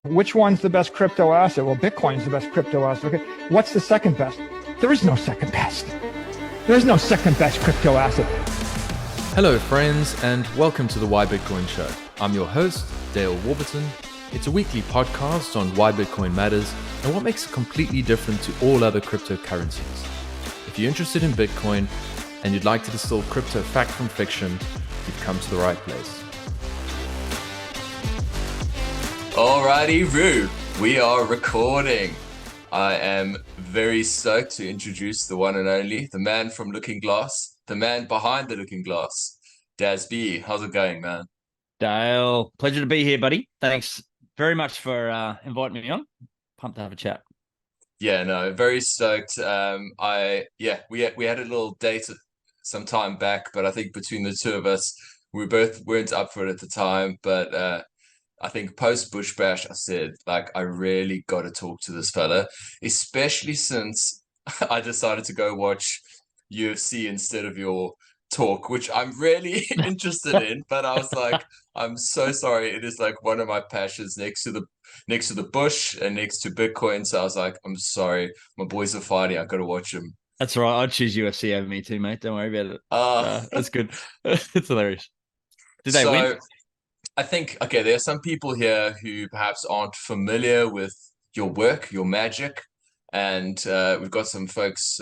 Which one's the best crypto asset? Well, Bitcoin's the best crypto asset. Okay. What's the second best? There is no second best. There is no second best crypto asset. Hello, friends, and welcome to the Why Bitcoin Show. I'm your host, Dale Warburton. It's a weekly podcast on why Bitcoin matters and what makes it completely different to all other cryptocurrencies. If you're interested in Bitcoin and you'd like to distill crypto fact from fiction, you've come to the right place. Alrighty, Roo, we are recording. I am very stoked to introduce the one and only, the man from Looking Glass, the man behind the Looking Glass, Daz Bea. How's it going, man? Dale, pleasure to be here, buddy. Thanks very much for inviting me on. Pumped to have a chat. Yeah, no, very stoked. We had a little date some time back, but I think between the two of us, we both weren't up for it at the time. But I think post Bush Bash, I said, I really got to talk to this fella, especially since I decided to go watch UFC instead of your talk, which I'm really interested in. But I was like, I'm so sorry. It is like one of my passions next to the Bush and next to Bitcoin. So I was like, I'm sorry, my boys are fighting. I got to watch them. That's all right. I'd choose UFC over me too, mate. Don't worry about it. That's good. It's hilarious. Did they win? I think, okay, there are some people here who perhaps aren't familiar with your work, your magic, and we've got some folks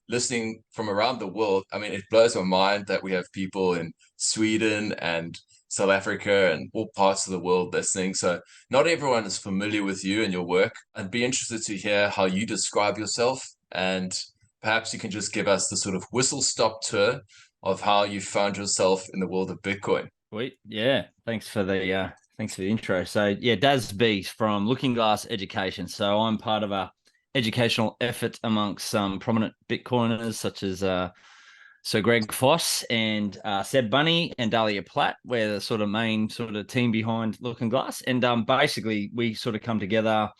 listening from around the world. I mean, it blows my mind that we have people in Sweden and South Africa and all parts of the world listening. So not everyone is familiar with you and your work. I'd be interested to hear how you describe yourself, and perhaps you can just give us the sort of whistle-stop tour of how you found yourself in the world of Bitcoin. Sweet. Yeah. Thanks for the intro. So yeah, Daz Bea from Looking Glass Education. So I'm part of a educational effort amongst some prominent Bitcoiners such as Sir Greg Foss and Seb Bunney and Dahlia Platt. We're the sort of main sort of team behind Looking Glass. And basically we sort of come together.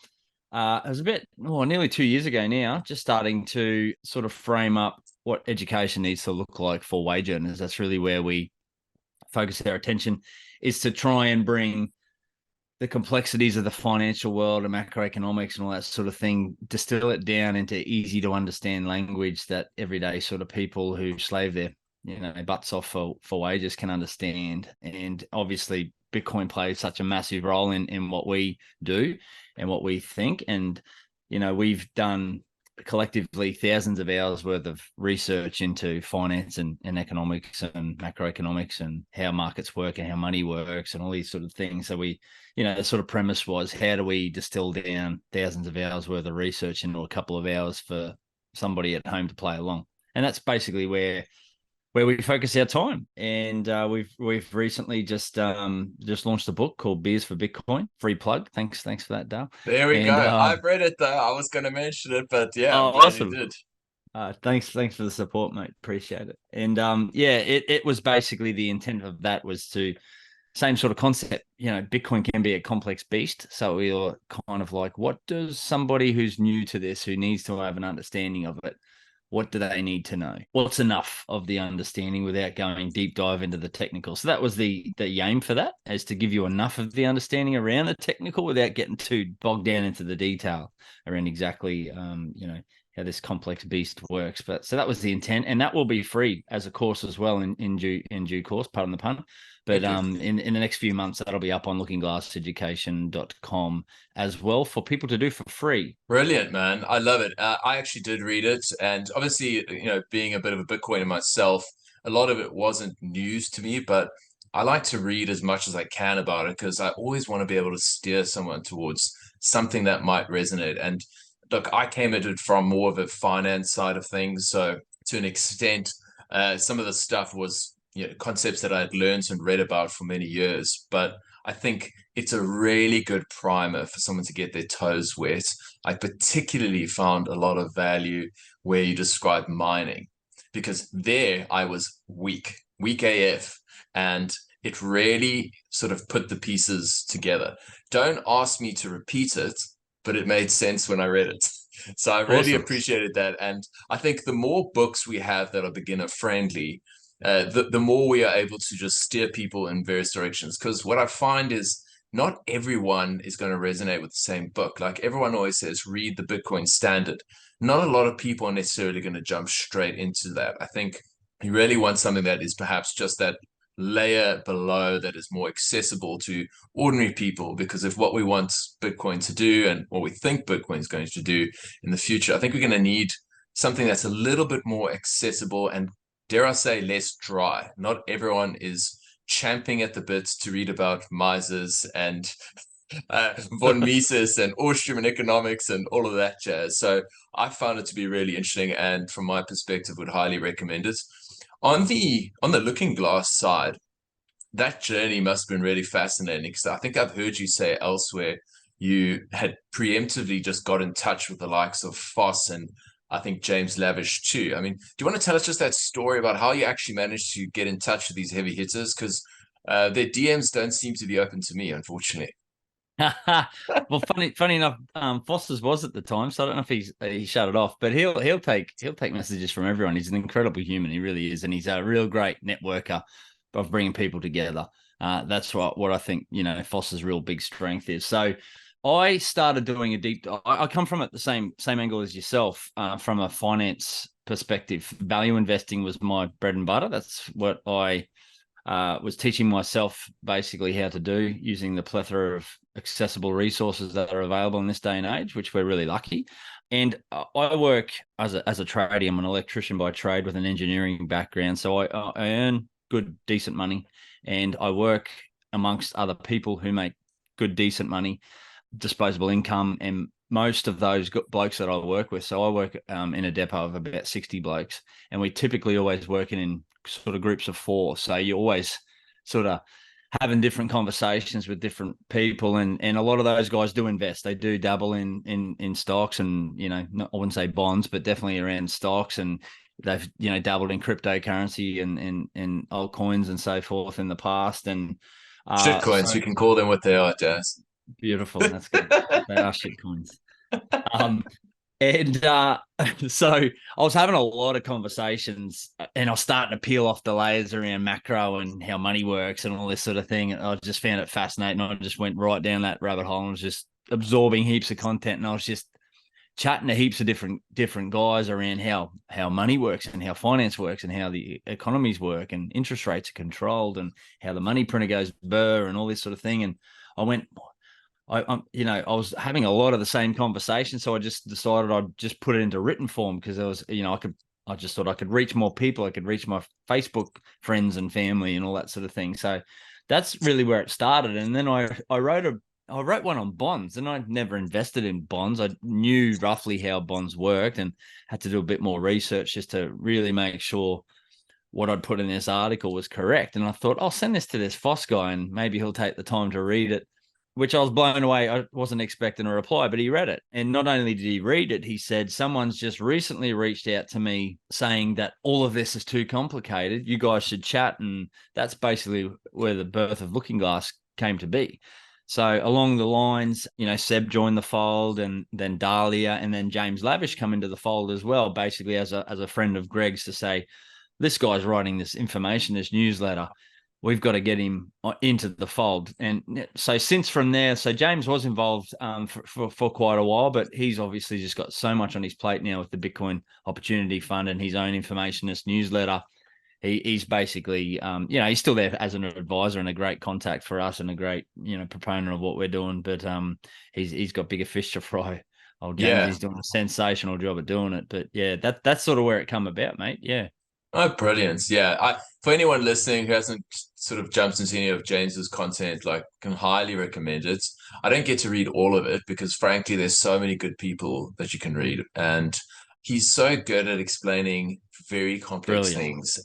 It was nearly 2 years ago now, just starting to sort of frame up what education needs to look like for wage earners. That's really where we focus our attention, is to try and bring the complexities of the financial world and macroeconomics and all that sort of thing, distill it down into easy to understand language that everyday sort of people who slave their butts off for wages can understand. And obviously Bitcoin plays such a massive role in what we do and what we think. And we've done collectively thousands of hours worth of research into finance and economics and macroeconomics and how markets work and how money works and all these sort of things. So we, the sort of premise was, how do we distill down thousands of hours worth of research into a couple of hours for somebody at home to play along? And that's basically where we focus our time. And we've recently just launched a book called Beers for Bitcoin. Free plug. Thanks for that, Dale. There we go. I've read it though. I was going to mention it, but yeah, I'm glad awesome. you did. Thanks for the support, mate. Appreciate it. And it was basically, the intent of that was to, same sort of concept. Bitcoin can be a complex beast. So we were kind of like, what does somebody who's new to this, who needs to have an understanding of it, what do they need to know? What's enough of the understanding without going deep dive into the technical? So that was the aim for that, is to give you enough of the understanding around the technical without getting too bogged down into the detail around exactly, how this complex beast works. But so that was the intent, and that will be free as a course as well in due course, pardon the pun. But in the next few months, that'll be up on lookingglasseducation.com as well for people to do for free. Brilliant, man. I love it. I actually did read it. And obviously, being a bit of a Bitcoiner myself, a lot of it wasn't news to me, but I like to read as much as I can about it because I always want to be able to steer someone towards something that might resonate. And look, I came at it from more of a finance side of things. So to an extent, some of the stuff was concepts that I had learned and read about for many years. But I think it's a really good primer for someone to get their toes wet. I particularly found a lot of value where you described mining, because there I was weak AF, and it really sort of put the pieces together. Don't ask me to repeat it, but it made sense when I read it. So I really appreciated that. And I think the more books we have that are beginner friendly, the more we are able to just steer people in various directions. Because what I find is not everyone is going to resonate with the same book. Like everyone always says, read the Bitcoin Standard. Not a lot of people are necessarily going to jump straight into that. I think you really want something that is perhaps just that layer below that is more accessible to ordinary people, because if what we want Bitcoin to do and what we think Bitcoin is going to do in the future, I think we're going to need something that's a little bit more accessible and, dare I say, less dry. Not everyone is champing at the bits to read about Mises and von Mises and Austrian economics and all of that jazz. So I found it to be really interesting, and from my perspective would highly recommend it. On the Looking Glass side, that journey must have been really fascinating, because I think I've heard you say elsewhere you had preemptively just got in touch with the likes of Foss and I think James Lavish too. I mean, do you want to tell us just that story about how you actually managed to get in touch with these heavy hitters? Because their DMs don't seem to be open to me, unfortunately. Well, funny enough, Foster's was at the time, so I don't know if he shut it off, but he'll take messages from everyone. He's an incredible human, he really is, and he's a real great networker of bringing people together. That's what I think, Foster's real big strength is. So I started doing a deep. I come from it the same angle as yourself, from a finance perspective. Value investing was my bread and butter. That's what I was teaching myself basically how to do, using the plethora of accessible resources that are available in this day and age, which we're really lucky. And I work as a tradie. I'm an electrician by trade with an engineering background, so I earn good, decent money, and I work amongst other people who make good, decent money, disposable income, and most of those blokes that I work with. So I work in a depot of about 60 blokes, and we typically always working in sort of groups of 4. So you're always sort of having different conversations with different people, and a lot of those guys do invest. They do dabble in stocks, and I wouldn't say bonds, but definitely around stocks, and they've dabbled in cryptocurrency and altcoins and so forth in the past, and shitcoins. So you can call them what they are, Daz. Beautiful. That's good. They are shitcoins. And so I was having a lot of conversations, and I was starting to peel off the layers around macro and how money works and all this sort of thing. And I just found it fascinating. I just went right down that rabbit hole and was just absorbing heaps of content. And I was just chatting to heaps of different guys around how money works and how finance works and how the economies work and interest rates are controlled and how the money printer goes burr and all this sort of thing. And I went, I was having a lot of the same conversations, so I just decided I'd just put it into written form, because I was, I just thought I could reach more people. I could reach my Facebook friends and family and all that sort of thing. So that's really where it started. And then I wrote one on bonds, and I'd never invested in bonds. I knew roughly how bonds worked and had to do a bit more research just to really make sure what I'd put in this article was correct. And I thought, I'll send this to this Foss guy and maybe he'll take the time to read it, which I was blown away. I wasn't expecting a reply, but he read it. And not only did he read it, he said, someone's just recently reached out to me saying that all of this is too complicated. You guys should chat. And that's basically where the birth of Looking Glass came to be. So along the lines, Seb joined the fold, and then Dahlia, and then James Lavish come into the fold as well, basically as a friend of Greg's, to say, this guy's writing this information, this newsletter. We've got to get him into the fold. And so since from there, so James was involved for quite a while, but he's obviously just got so much on his plate now with the Bitcoin Opportunity Fund and his own informationist newsletter. He's basically, he's still there as an advisor and a great contact for us and a great, proponent of what we're doing. But he's got bigger fish to fry. Old James, he's doing a sensational job at doing it. But yeah, that's sort of where it come about, mate. Yeah. Oh, brilliant. Yeah. For anyone listening who hasn't sort of jumped into any of James's content, can highly recommend it. I don't get to read all of it because frankly, there's so many good people that you can read. And he's so good at explaining very complex things,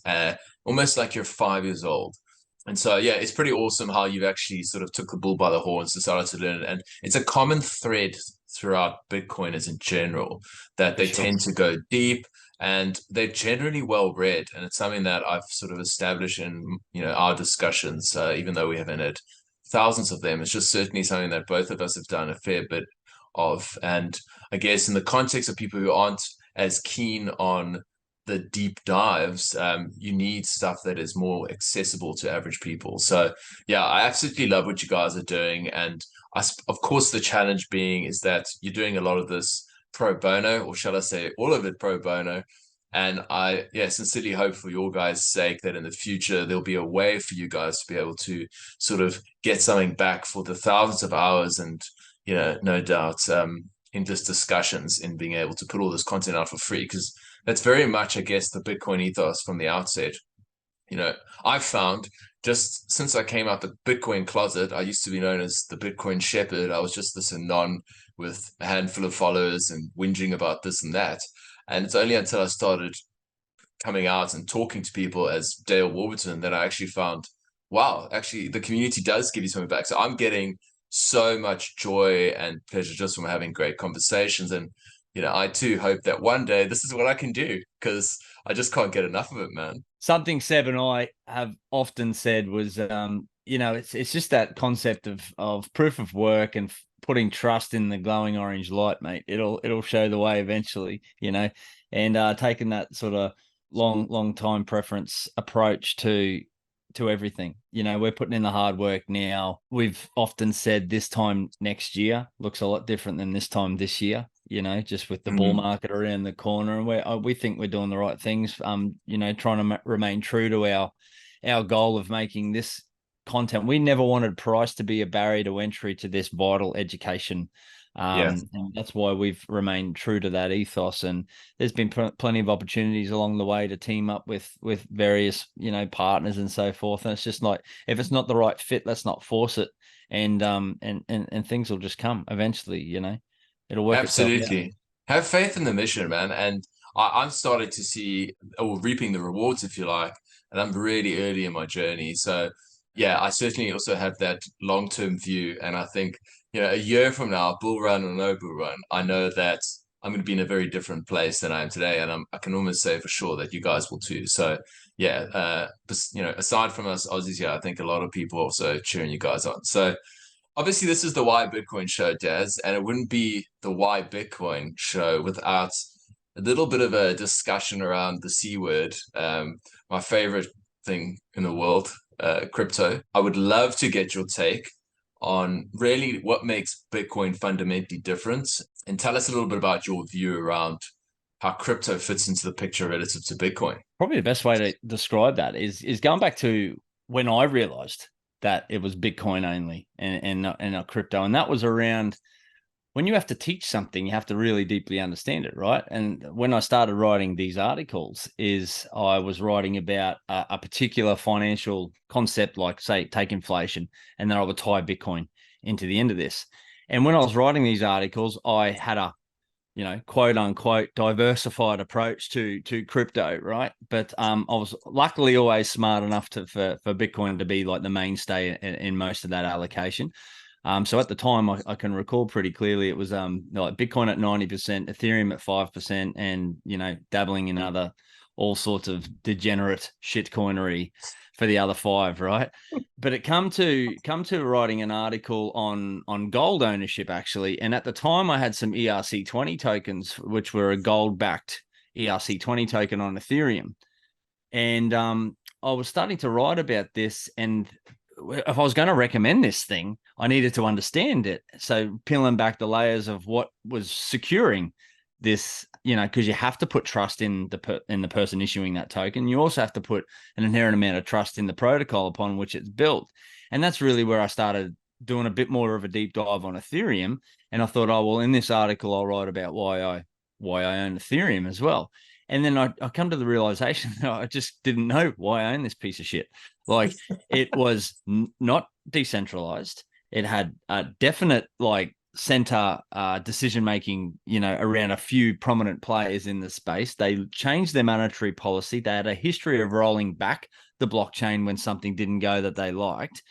almost like you're 5 years old. And so, yeah, it's pretty awesome how you've actually sort of took the bull by the horns and started to learn it. And it's a common thread throughout Bitcoiners in general that they tend to go deep, and they're generally well read. And it's something that I've sort of established in, our discussions, even though we haven't had thousands of them. It's just certainly something that both of us have done a fair bit of. And I guess in the context of people who aren't as keen on the deep dives, you need stuff that is more accessible to average people. So yeah, I absolutely love what you guys are doing. And of course, the challenge being is that you're doing a lot of this pro bono, or shall I say all of it pro bono. And I, yeah, sincerely hope for your guys' sake that in the future there'll be a way for you guys to be able to sort of get something back for the thousands of hours and, no doubt, endless discussions in being able to put all this content out for free. Because that's very much, I guess, the Bitcoin ethos from the outset. I've found just since I came out the Bitcoin closet, I used to be known as the Bitcoin shepherd. I was just this anon with a handful of followers and whinging about this and that. And it's only until I started coming out and talking to people as Dale Warburton that I actually found, wow, actually the community does give you something back. So I'm getting so much joy and pleasure just from having great conversations. And, I too hope that one day this is what I can do, because I just can't get enough of it, man. Something Seb and I have often said was, it's just that concept of proof of work and putting trust in the glowing orange light, mate. It'll show the way eventually, and taking that sort of long time preference approach to everything. We're putting in the hard work now. We've often said this time next year looks a lot different than this time this year, just with the bull market around the corner. And we think we're doing the right things, trying to remain true to our goal of making this content. We never wanted price to be a barrier to entry to this vital education. And that's why we've remained true to that ethos. And there's been plenty of opportunities along the way to team up with various, partners and so forth. And it's just like, if it's not the right fit, let's not force it. And things will just come eventually, it'll work. Absolutely. Have faith in the mission, man. And I'm starting to see, or reaping the rewards, if you like. And I'm really early in my journey. So yeah, I certainly also have that long-term view. And I think, a year from now, bull run or no bull run, I know that I'm going to be in a very different place than I am today. And I can almost say for sure that you guys will too. So yeah, aside from us Aussies here, I think a lot of people also cheering you guys on. So obviously this is the Why Bitcoin show, Daz, and it wouldn't be the Why Bitcoin show without a little bit of a discussion around the C word, my favorite thing in the world, crypto. I would love to get your take on really what makes Bitcoin fundamentally different, and tell us a little bit about your view around how crypto fits into the picture relative to Bitcoin. Probably the best way to describe that is going back to when I realized that it was Bitcoin only and not crypto. And that was around when you have to teach something, you have to really deeply understand it, right? And when I started writing these articles, I was writing about a particular financial concept, like say, take inflation, and then I would tie Bitcoin into the end of this. And when I was writing these articles, I had a, quote unquote, diversified approach to crypto, right? But I was luckily always smart enough for Bitcoin to be like the mainstay in most of that allocation. So at the time, I can recall pretty clearly, it was like Bitcoin at 90%, Ethereum at 5%, and dabbling in all sorts of degenerate shitcoinery for the other 5, right? But it come to writing an article on gold ownership actually, and at the time I had some ERC20 tokens, which were a gold-backed ERC20 token on Ethereum, and I was starting to write about this, and if I was going to recommend this thing, I needed to understand it. So peeling back the layers of what was securing this, because you have to put trust in the person issuing that token. You also have to put an inherent amount of trust in the protocol upon which it's built. And that's really where I started doing a bit more of a deep dive on Ethereum. And I thought, oh, well, in this article, I'll write about why I own Ethereum as well. And then I come to the realization that I just didn't know why I own this piece of shit. Like, it was not decentralized. It had a definite center decision-making, around a few prominent players in the space. They changed their monetary policy. They had a history of rolling back the blockchain when something didn't go that they liked.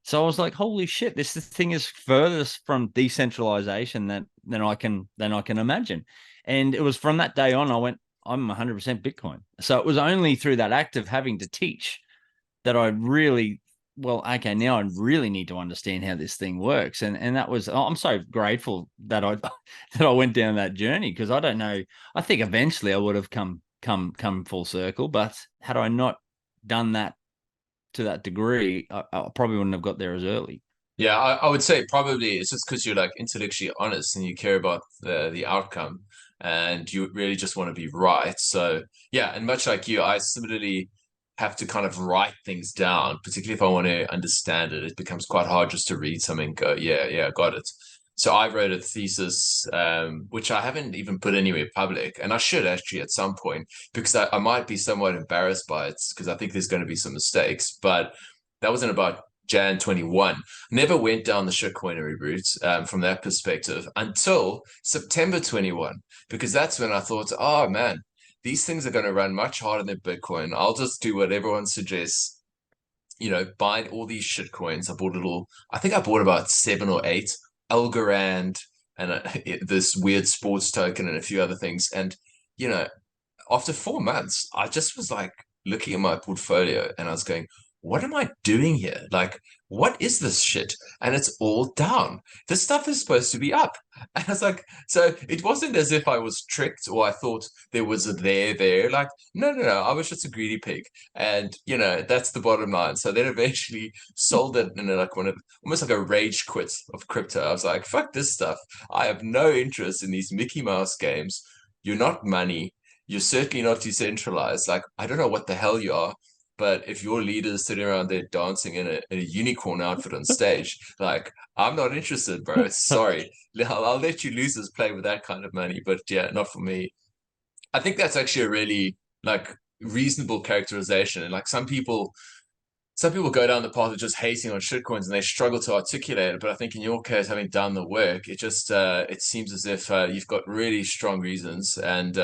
So I was like, holy shit, this thing is furthest from decentralization than I can imagine. And it was from that day on, I went, I'm 100% Bitcoin. So it was only through that act of having to teach that I really, now I really need to understand how this thing works. And that was, I'm so grateful that I went down that journey, because I don't know, I think eventually I would have come come full circle. But had I not done that to that degree, I probably wouldn't have got there as early. Yeah, I would say probably it's just because you're like intellectually honest and you care about the outcome and you really just want to be right. So yeah, and much like you, I similarly have to kind of write things down, particularly if I want to understand it. It becomes quite hard just to read something and go, yeah, got it. So I wrote a thesis, which I haven't even put anywhere public, and I should actually at some point because I might be somewhat embarrassed by it because I think there's going to be some mistakes. But that wasn't about Jan 21. Never went down the shitcoinery route from that perspective until September 21, because that's when I thought, oh man, these things are going to run much harder than Bitcoin. I'll just do what everyone suggests, buy all these shit coins. I think I bought about 7 or 8, Algorand and this weird sports token and a few other things. And, after 4 months, I just was like looking at my portfolio and I was going, what am I doing here? Like, what is this shit? And it's all down. This stuff is supposed to be up. And I was like, so it wasn't as if I was tricked or I thought there was a there. Like, no. I was just a greedy pig. And, that's the bottom line. So then eventually sold it in like almost like a rage quit of crypto. I was like, fuck this stuff. I have no interest in these Mickey Mouse games. You're not money. You're certainly not decentralized. Like, I don't know what the hell you are. But if your leader's sitting around there dancing in a unicorn outfit on stage, like, I'm not interested, bro. Sorry. I'll let you losers play with that kind of money. But yeah, not for me. I think that's actually a really like reasonable characterization. And like some people go down the path of just hating on shitcoins and they struggle to articulate it. But I think in your case, having done the work, it just it seems as if you've got really strong reasons. And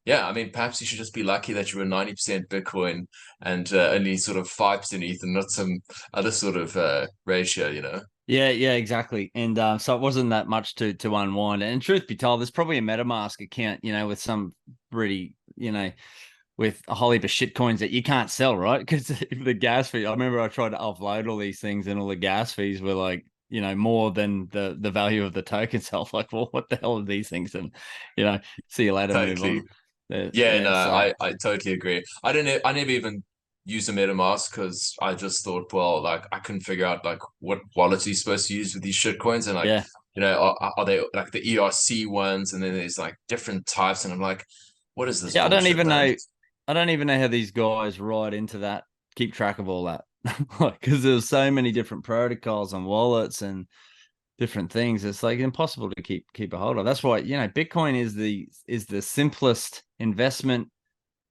yeah, I mean, perhaps you should just be lucky that you were 90% Bitcoin and only sort of 5% ETH and not some other sort of ratio. Yeah, exactly. And so it wasn't that much to unwind. And truth be told, there's probably a MetaMask account, with some pretty, with a whole heap of shit coins that you can't sell, right? Because the gas fee, I remember I tried to offload all these things and all the gas fees were like, more than the value of the token. So I was like, well, what the hell are these things? And, see you later, Totally. move on. Yeah, no, so, I totally agree. I never even used a MetaMask because I just thought, well, like I couldn't figure out like what wallet you're supposed to use with these shit coins and like, yeah. Are they like the ERC ones and then there's like different types and I'm like, what is this? Yeah, bullshit, man? I don't even know how these guys ride into that, keep track of all that. Because there's so many different protocols and wallets and different things. It's like impossible to keep a hold of. That's why, Bitcoin is the simplest investment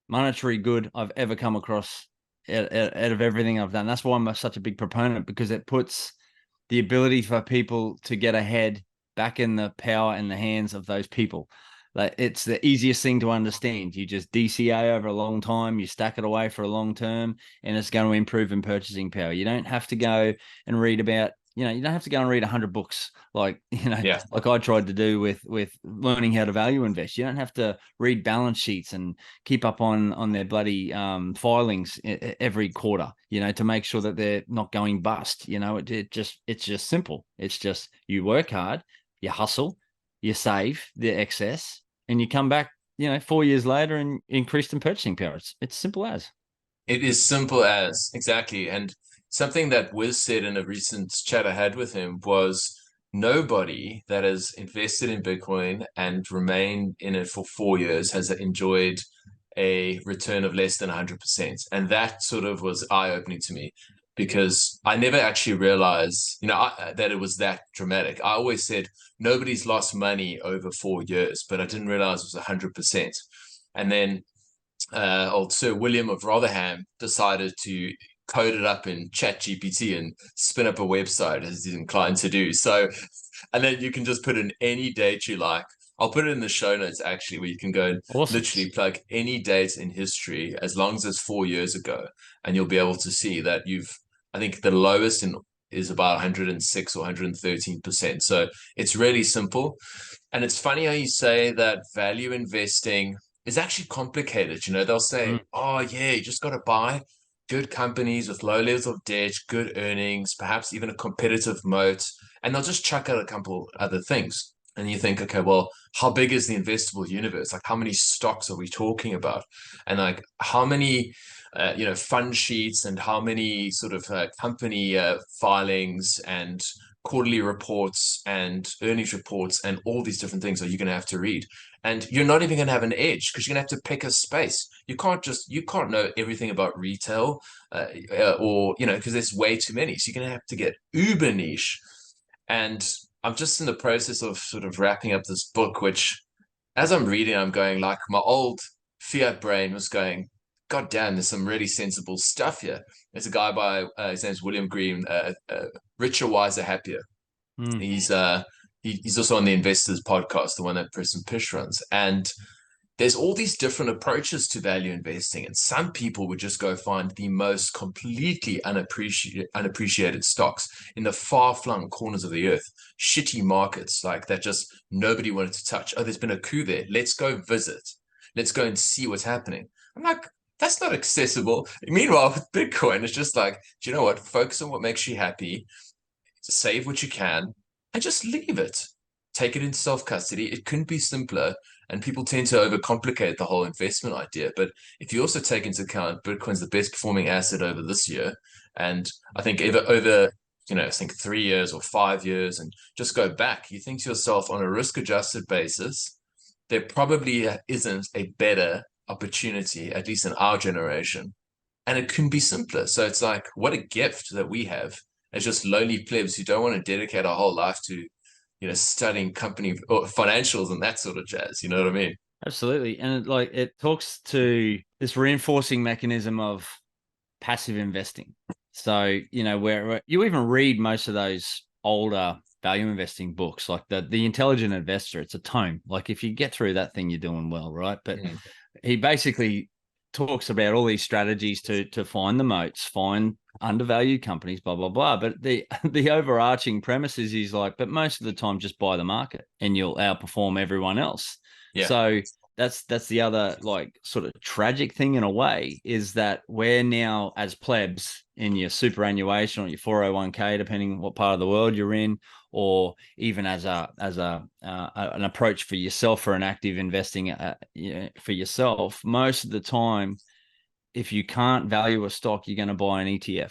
monetary good I've ever come across out of everything I've done. That's why I'm such a big proponent, because it puts the ability for people to get ahead back in the power and the hands of those people. Like, it's the easiest thing to understand. You just DCA over a long time, you stack it away for a long term, and it's going to improve in purchasing power. You don't have to go and read about, you don't have to go and read 100 books like, like I tried to do with learning how to value invest. You don't have to read balance sheets and keep up on their bloody filings every quarter, to make sure that they're not going bust. It's just simple. It's just you work hard, you hustle, you save the excess, and you come back, 4 years later and increase in purchasing power. It's simple as. It is simple as, exactly. And something that Wiz said in a recent chat I had with him was nobody that has invested in Bitcoin and remained in it for 4 years has enjoyed a return of less than 100%. And that sort of was eye-opening to me because I never actually realized, that it was that dramatic. I always said nobody's lost money over 4 years, but I didn't realize it was 100%. And then old Sir William of Rotherham decided to code it up in ChatGPT and spin up a website as he's inclined to do. So, and then you can just put in any date you like. I'll put it in the show notes actually, where you can go and literally plug any date in history as long as it's 4 years ago, and you'll be able to see that I think the lowest is about 106 or 113%. So it's really simple. And it's funny how you say that value investing is actually complicated. They'll say, oh yeah, you just got to buy good companies with low levels of debt, good earnings, perhaps even a competitive moat, and they'll just chuck out a couple other things. And you think, okay, well, how big is the investable universe? Like, how many stocks are we talking about? And like, how many, fund sheets and how many sort of company filings and quarterly reports and earnings reports and all these different things are you going to have to read? And you're not even going to have an edge because you're going to have to pick a space. You can't know everything about retail, or because there's way too many. So you're going to have to get uber niche. And I'm just in the process of sort of wrapping up this book, which as I'm reading, I'm going like my old fiat brain was going, God damn, there's some really sensible stuff here. There's a guy by his name's William Green, Richer, Wiser, Happier. Mm. He's also on the Investors podcast, the one that Preston Pish runs. And there's all these different approaches to value investing, and some people would just go find the most completely unappreciated stocks in the far-flung corners of the earth, shitty markets like that just nobody wanted to touch. Oh, there's been a coup there. Let's go visit. Let's go and see what's happening. I'm like, that's not accessible. Meanwhile, with Bitcoin, it's just like, do you know what? Focus on what makes you happy, save what you can, and just leave it. Take it into self-custody. It couldn't be simpler. And people tend to overcomplicate the whole investment idea. But if you also take into account Bitcoin's the best performing asset over this year, and I think over I think 3 years or 5 years, and just go back, you think to yourself on a risk-adjusted basis, there probably isn't a better opportunity, at least in our generation, and it couldn't be simpler. So it's like, what a gift that we have as just lowly plebs who don't want to dedicate our whole life to studying company or financials and that sort of jazz. You know what I mean? Absolutely. And it talks to this reinforcing mechanism of passive investing. So, where you even read most of those older value investing books, like the Intelligent Investor, it's a tome. Like if you get through that thing, you're doing well, right? But he basically talks about all these strategies to find the moats, find undervalued companies, blah, blah, blah. But the overarching premise is he's like, but most of the time just buy the market and you'll outperform everyone else. Yeah. So that's the other sort of tragic thing in a way, is that we're now as plebs in your superannuation or your 401k, depending on what part of the world you're in, or even as an approach for yourself for an active investing for yourself. Most of the time, if you can't value a stock, you're going to buy an ETF,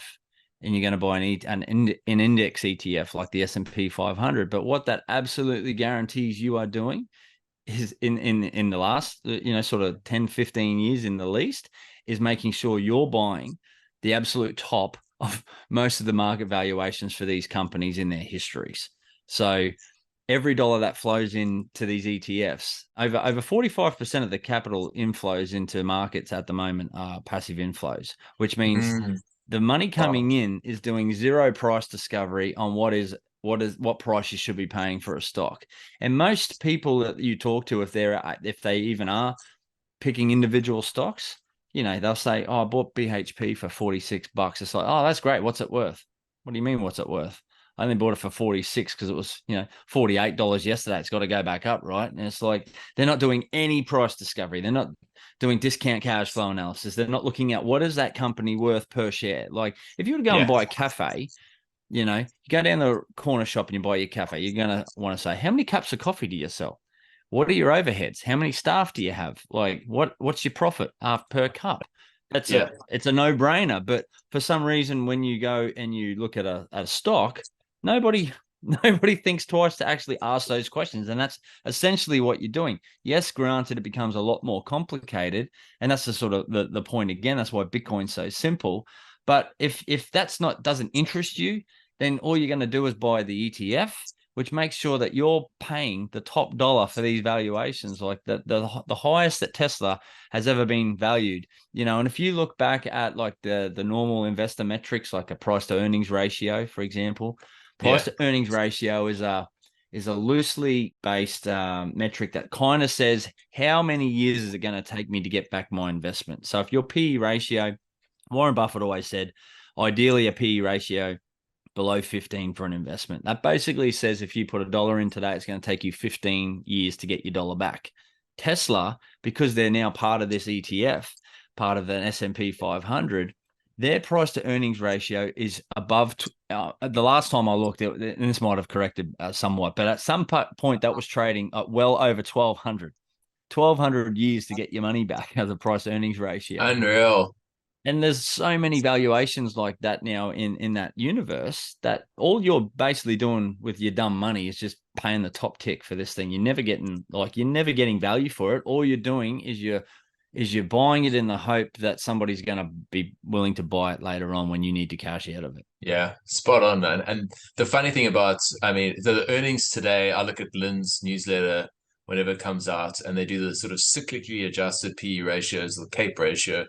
and you're going to buy an index ETF like the S&P 500. But what that absolutely guarantees you are doing is in the last sort of 10, 15 years in the least, is making sure you're buying the absolute top of most of the market valuations for these companies in their histories. So every dollar that flows into these ETFs, over 45% of the capital inflows into markets at the moment are passive inflows, which means the money coming in is doing zero price discovery on what price you should be paying for a stock. And most people that you talk to, if they even are picking individual stocks, they'll say, oh, I bought BHP for $46. It's like, oh, that's great. What's it worth? What do you mean, what's it worth? I only bought it for 46 because it was, $48 yesterday. It's got to go back up, right? And it's like, they're not doing any price discovery. They're not doing discount cash flow analysis. They're not looking at what is that company worth per share. Like if you were to go and buy a cafe, you go down the corner shop and you buy your cafe, you're going to want to say, how many cups of coffee do you sell? What are your overheads? How many staff do you have? Like what's your profit per cup? It's a no-brainer. But for some reason, when you go and you look at a stock, nobody thinks twice to actually ask those questions. And that's essentially what you're doing. Yes, granted, it becomes a lot more complicated. And that's the sort of the point again. That's why Bitcoin's so simple. But if that's doesn't interest you, then all you're going to do is buy the ETF, which makes sure that you're paying the top dollar for these valuations, like the highest that Tesla has ever been valued. And if you look back at like the normal investor metrics, like a price to earnings ratio, for example, price to earnings ratio is a loosely based metric that kind of says how many years is it going to take me to get back my investment. So if your PE ratio, Warren Buffett always said, ideally a PE ratio below 15 for an investment. That basically says if you put $1 in today, it's going to take you 15 years to get your dollar back. Tesla, because they're now part of this ETF, part of an S&P 500, their price to earnings ratio is above. The last time I looked, and this might have corrected somewhat, but at some point that was trading well over 1,200 years to get your money back as a price earnings ratio. Unreal. And there's so many valuations like that now in that universe that all you're basically doing with your dumb money is just paying the top tick for this thing. You're never getting value for it. All you're doing is you're buying it in the hope that somebody's going to be willing to buy it later on when you need to cash out of it. Yeah, spot on, man. And the funny thing about, I mean, the earnings today, I look at Lynn's newsletter whenever it comes out, and they do the sort of cyclically adjusted PE ratios, the CAPE ratio.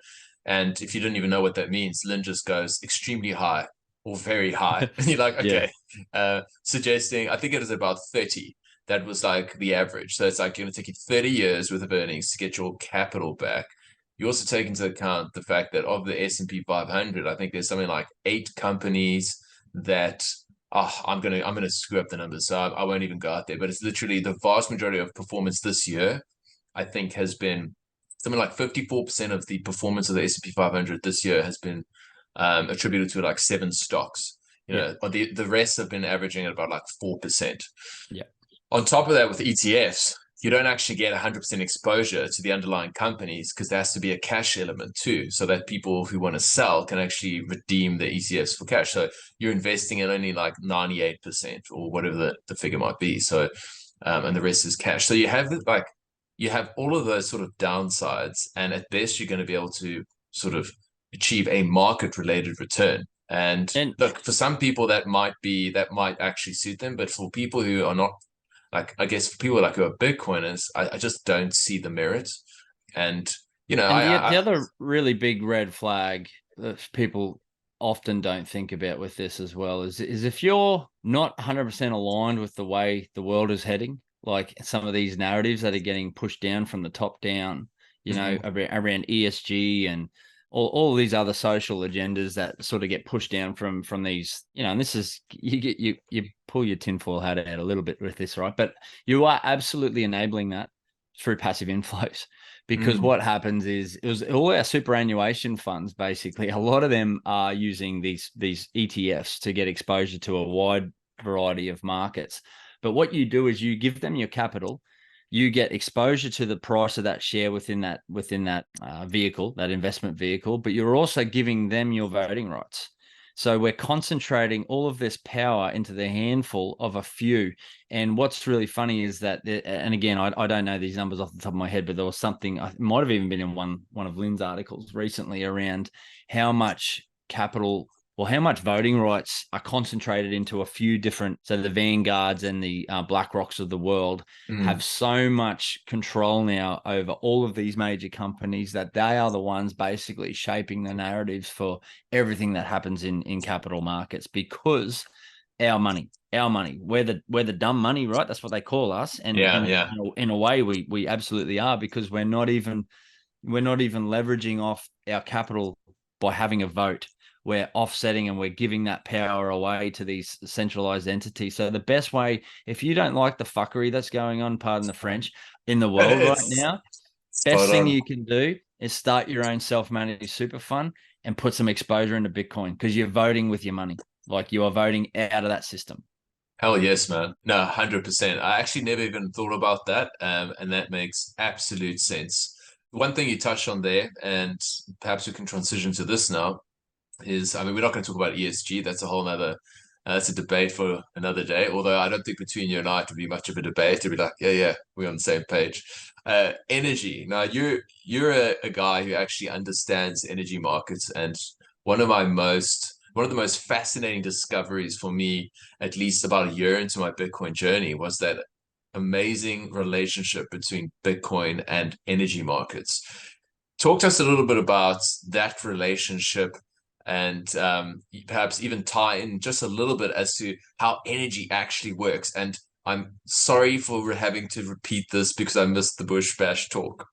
And if you didn't even know what that means, Lynn just goes extremely high or very high. And you're like, okay, suggesting, I think it is about 30. That was like the average. So it's like going to take you 30 years worth of earnings to get your capital back. You also take into account the fact that of the S&P 500, I think there's something like 8 companies that, I'm gonna screw up the numbers, so I won't even go out there. But it's literally the vast majority of performance this year, I think, has been something like 54% of the performance of the S&P 500 this year has been attributed to like 7 stocks. You know, the rest have been averaging at about like 4%. Yeah. On top of that, with ETFs, you don't actually get 100% exposure to the underlying companies because there has to be a cash element too, so that people who want to sell can actually redeem the ETFs for cash. So you're investing in only like 98% or whatever the figure might be. So, and the rest is cash. So you have all of those sort of downsides, and at best you're going to be able to sort of achieve a market-related return. And look, for some people that might actually suit them, but for people who are not, like, I guess for people like who are Bitcoiners, I just don't see the merit. And you know, the other really big red flag that people often don't think about with this as well is if you're not 100% aligned with the way the world is heading, like some of these narratives that are getting pushed down from the top down, you know, around ESG and all these other social agendas that sort of get pushed down from these, you know, and this is, you pull your tinfoil hat out a little bit with this, right? But you are absolutely enabling that through passive inflows, because what happens is it was all our superannuation funds, basically, a lot of them are using these ETFs to get exposure to a wide variety of markets. But what you do is you give them your capital, you get exposure to the price of that share within that vehicle, that investment vehicle, but you're also giving them your voting rights. So we're concentrating all of this power into the handful of a few. And what's really funny is that, and again, I don't know these numbers off the top of my head, but there was something, it might have even been in one of Lynn's articles recently around how much capital, or how much voting rights are concentrated into a few different, so the Vanguards and the BlackRocks of the world have so much control now over all of these major companies that they are the ones basically shaping the narratives for everything that happens in capital markets, because our money, we're the dumb money, right? That's what they call us. And in a way we absolutely are, because we're not even leveraging off our capital by having a vote. We're offsetting and we're giving that power away to these centralized entities. So the best way, if you don't like the fuckery that's going on, pardon the French, in the world right now, best thing you can do is start your own self-managed super fund and put some exposure into Bitcoin, because you're voting with your money. Like, you are voting out of that system. Hell yes, man. No, 100%. I actually never even thought about that. And that makes absolute sense. One thing you touched on there, and perhaps we can transition to this now, is, I mean, we're not going to talk about ESG. That's a whole nother, that's a debate for another day. Although I don't think between you and I it would be much of a debate. It'd be like, yeah, we're on the same page. Energy. Now, you're a guy who actually understands energy markets, and one of the most fascinating discoveries for me, at least about a year into my Bitcoin journey, was that amazing relationship between Bitcoin and energy markets. Talk to us a little bit about that relationship, and perhaps even tie in just a little bit as to how energy actually works. And I'm sorry for having to repeat this because I missed the Bush Bash talk.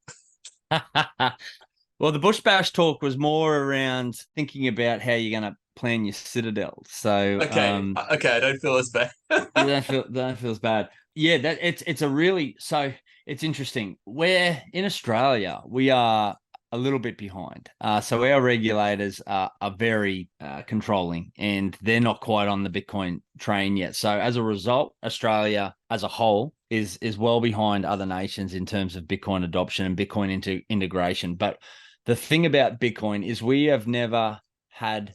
Well, the Bush Bash talk was more around thinking about how you're going to plan your citadel. So okay, I don't feel as bad. Don't feel as bad. Yeah, it's a really, so it's interesting. We're in Australia. We are a little bit behind. So our regulators are very controlling, and they're not quite on the Bitcoin train yet. So as a result, Australia as a whole is well behind other nations in terms of Bitcoin adoption and Bitcoin integration. But the thing about Bitcoin is we have never had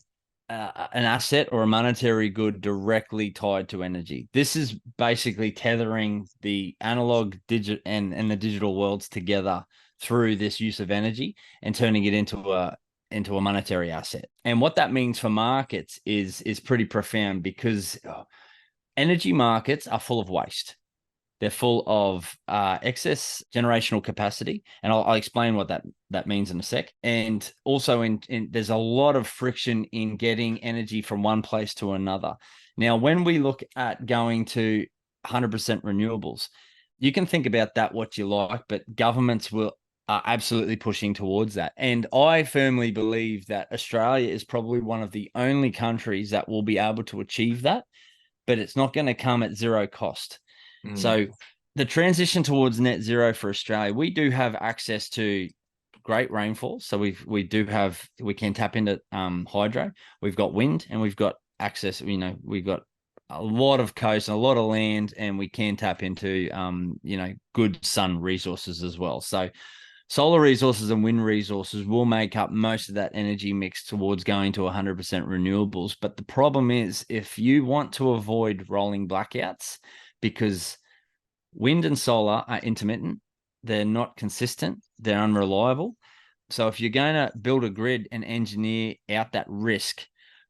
an asset or a monetary good directly tied to energy. This is basically tethering the analog digit and the digital worlds together through this use of energy and turning it into a monetary asset. And what that means for markets is pretty profound, because energy markets are full of waste. They're full of excess generational capacity, and I'll explain what that means in a sec. And also, there's a lot of friction in getting energy from one place to another. Now, when we look at going to 100% renewables, you can think about that what you like, but governments are absolutely pushing towards that. And I firmly believe that Australia is probably one of the only countries that will be able to achieve that, but it's not going to come at zero cost. So the transition towards net zero for Australia, we do have access to great rainfall. So we can tap into hydro. We've got wind, and we've got access. We've got a lot of coast and a lot of land, and we can tap into good sun resources as well. So solar resources and wind resources will make up most of that energy mix towards going to 100% renewables. But the problem is, if you want to avoid rolling blackouts, because wind and solar are intermittent, they're not consistent, they're unreliable. So if you're going to build a grid and engineer out that risk,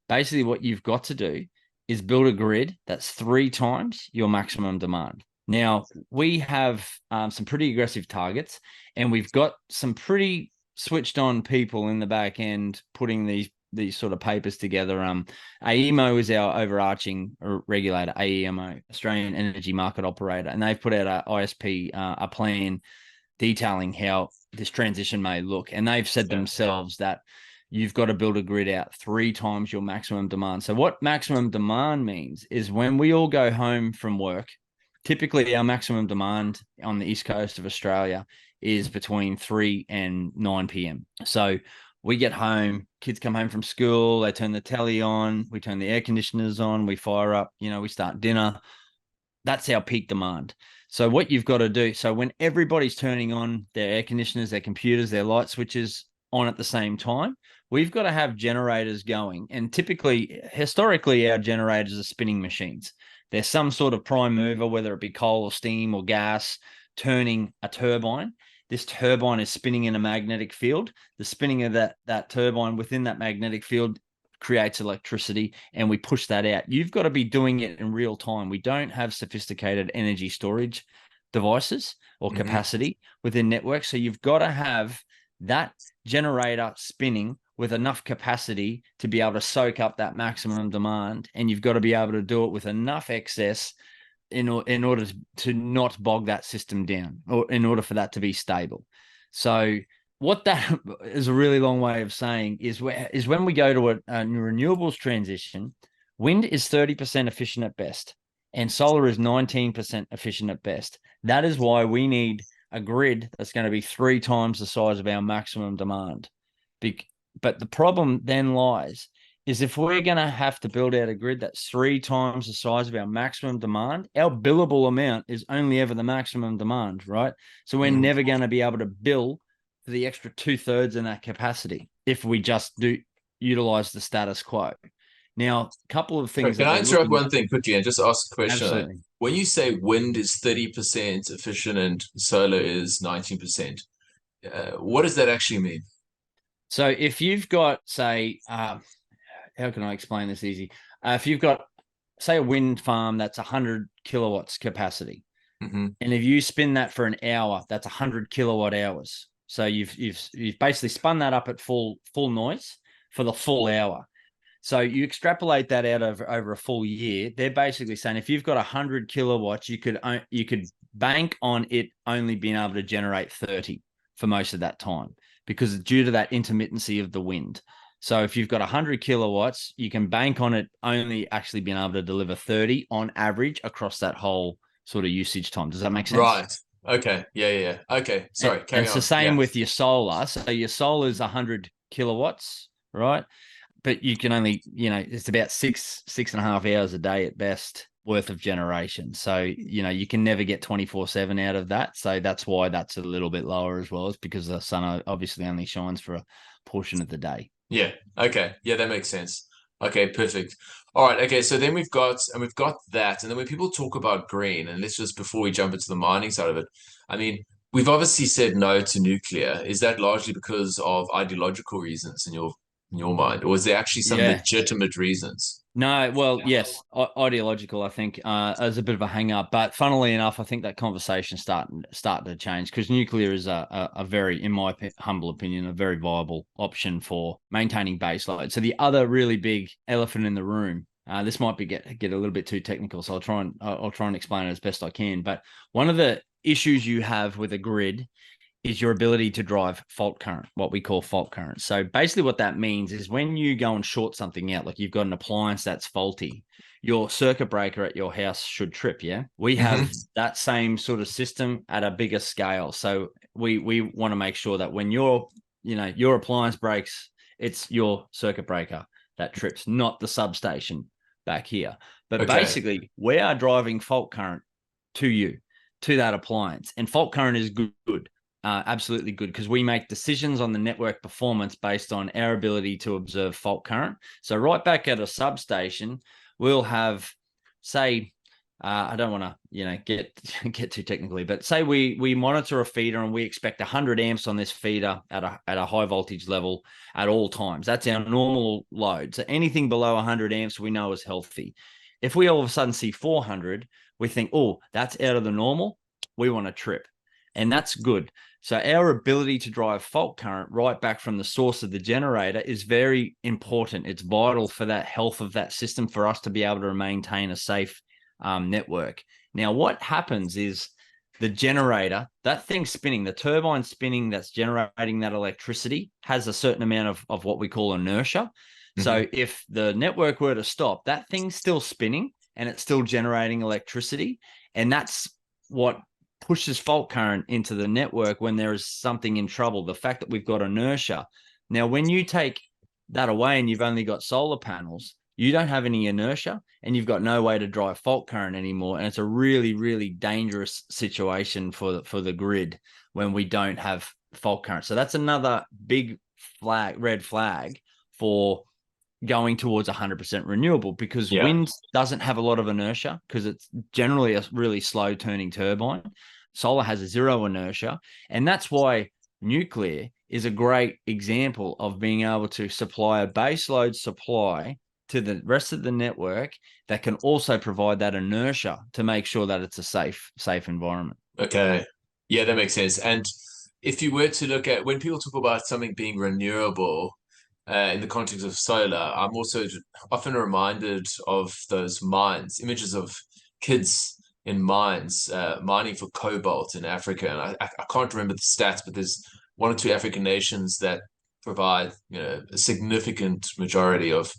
basically what you've got to do is build a grid that's 3 times your maximum demand. Now, we have some pretty aggressive targets, and we've got some pretty switched on people in the back end putting these sort of papers together. AEMO is our overarching regulator, AEMO, Australian Energy Market Operator, and they've put out a ISP, a plan detailing how this transition may look. And they've said themselves that you've got to build a grid out 3 times your maximum demand. So what maximum demand means is when we all go home from work, typically our maximum demand on the east coast of Australia is between 3 and 9 p.m. So we get home, kids come home from school, they turn the telly on, we turn the air conditioners on, we fire up, we start dinner. That's our peak demand. So what you've got to do, so when everybody's turning on their air conditioners, their computers, their light switches on at the same time, we've got to have generators going. And typically, historically, our generators are spinning machines. There's some sort of prime mover, whether it be coal or steam or gas, turning a turbine. This turbine is spinning in a magnetic field. The spinning of that turbine within that magnetic field creates electricity, and we push that out. You've got to be doing it in real time. We don't have sophisticated energy storage devices or capacity within networks. So you've got to have that generator spinning with enough capacity to be able to soak up that maximum demand. And you've got to be able to do it with enough excess in order to not bog that system down, or in order for that to be stable. So what that is a really long way of saying is when we go to a renewables transition, wind is 30% efficient at best, and solar is 19% efficient at best. That is why we need a grid that's going to be 3 times the size of our maximum demand. But the problem then lies is if we're going to have to build out a grid that's 3 times the size of our maximum demand, our billable amount is only ever the maximum demand, right? So we're never going to be able to bill for the extra 2/3 in that capacity if we just do utilize the status quo. Now, a couple of things. Can I interrupt one thing quickly and just ask a question? Absolutely. When you say wind is 30% efficient and solar is 19%, what does that actually mean? So if you've got, say, how can I explain this easy? If you've got, say, a wind farm that's 100 kilowatts capacity, and if you spin that for an hour, that's 100 kilowatt hours. So you've basically spun that up at full noise for the full hour. So you extrapolate that out over a full year. They're basically saying if you've got 100 kilowatts, you could bank on it only being able to generate 30 for most of that time, because due to that intermittency of the wind. So if you've got 100 kilowatts, you can bank on it only actually being able to deliver 30 on average across that whole sort of usage time. Does that make sense? Right. Okay. Yeah. Okay. Sorry. And Carry it's the on. same Yeah. with your solar. So your solar is 100 kilowatts, right? But you can only, it's about 6.5 hours a day at best worth of generation. So, you can never get 24/7 out of that. So that's why that's a little bit lower as well. It's because the sun obviously only shines for a portion of the day. Yeah. Okay. Yeah, that makes sense. Okay, perfect. All right. Okay, so then we've got that, and then when people talk about green, and let's just before we jump into the mining side of it, I mean, we've obviously said no to nuclear. Is that largely because of ideological reasons in your mind, or is there actually some Yeah. legitimate reasons? No, well, yes, ideological. I think as a bit of a hang up, but funnily enough, I think that conversation starting to change because nuclear is a very, in my humble opinion, a very viable option for maintaining baseload. So the other really big elephant in the room. This might be get a little bit too technical, so I'll try and explain it as best I can. But one of the issues you have with a grid is your ability to drive fault current, what we call fault current. So basically what that means is when you go and short something out, like you've got an appliance that's faulty, your circuit breaker at your house should trip, yeah? We have that same sort of system at a bigger scale. So we want to make sure that when your appliance breaks, it's your circuit breaker that trips, not the substation back here. But Okay. basically, we are driving fault current to that appliance. And fault current is good. Absolutely good because we make decisions on the network performance based on our ability to observe fault current. So right back at a substation, we'll have, say, I don't want to, get too technically, but say we monitor a feeder and we expect 100 amps on this feeder at a high voltage level at all times. That's our normal load. So anything below 100 amps we know is healthy. If we all of a sudden see 400, we think, oh, that's out of the normal. We want to trip. And that's good. So our ability to drive fault current right back from the source of the generator is very important. It's vital for that health of that system for us to be able to maintain a safe network. Now, what happens is the generator, that thing spinning, the turbine spinning that's generating that electricity has a certain amount of what we call inertia. So if the network were to stop, that thing's still spinning and it's still generating electricity. And that's what pushes fault current into the network when there is something in trouble. The fact that we've got inertia. Now, when you take that away and you've only got solar panels, you don't have any inertia and you've got no way to drive fault current anymore. And it's a really, really dangerous situation for the grid when we don't have fault current. So that's another big red flag for going towards 100% renewable because wind doesn't have a lot of inertia because it's generally a really slow turning turbine. Solar has a zero inertia. And that's why nuclear is a great example of being able to supply a baseload supply to the rest of the network that can also provide that inertia to make sure that it's a safe environment. Okay. Yeah, that makes sense. And if you were to look at when people talk about something being renewable, in the context of solar, I'm also often reminded of those mines, images of kids in mines mining for cobalt in Africa. And I can't remember the stats, but there's one or two African nations that provide a significant majority of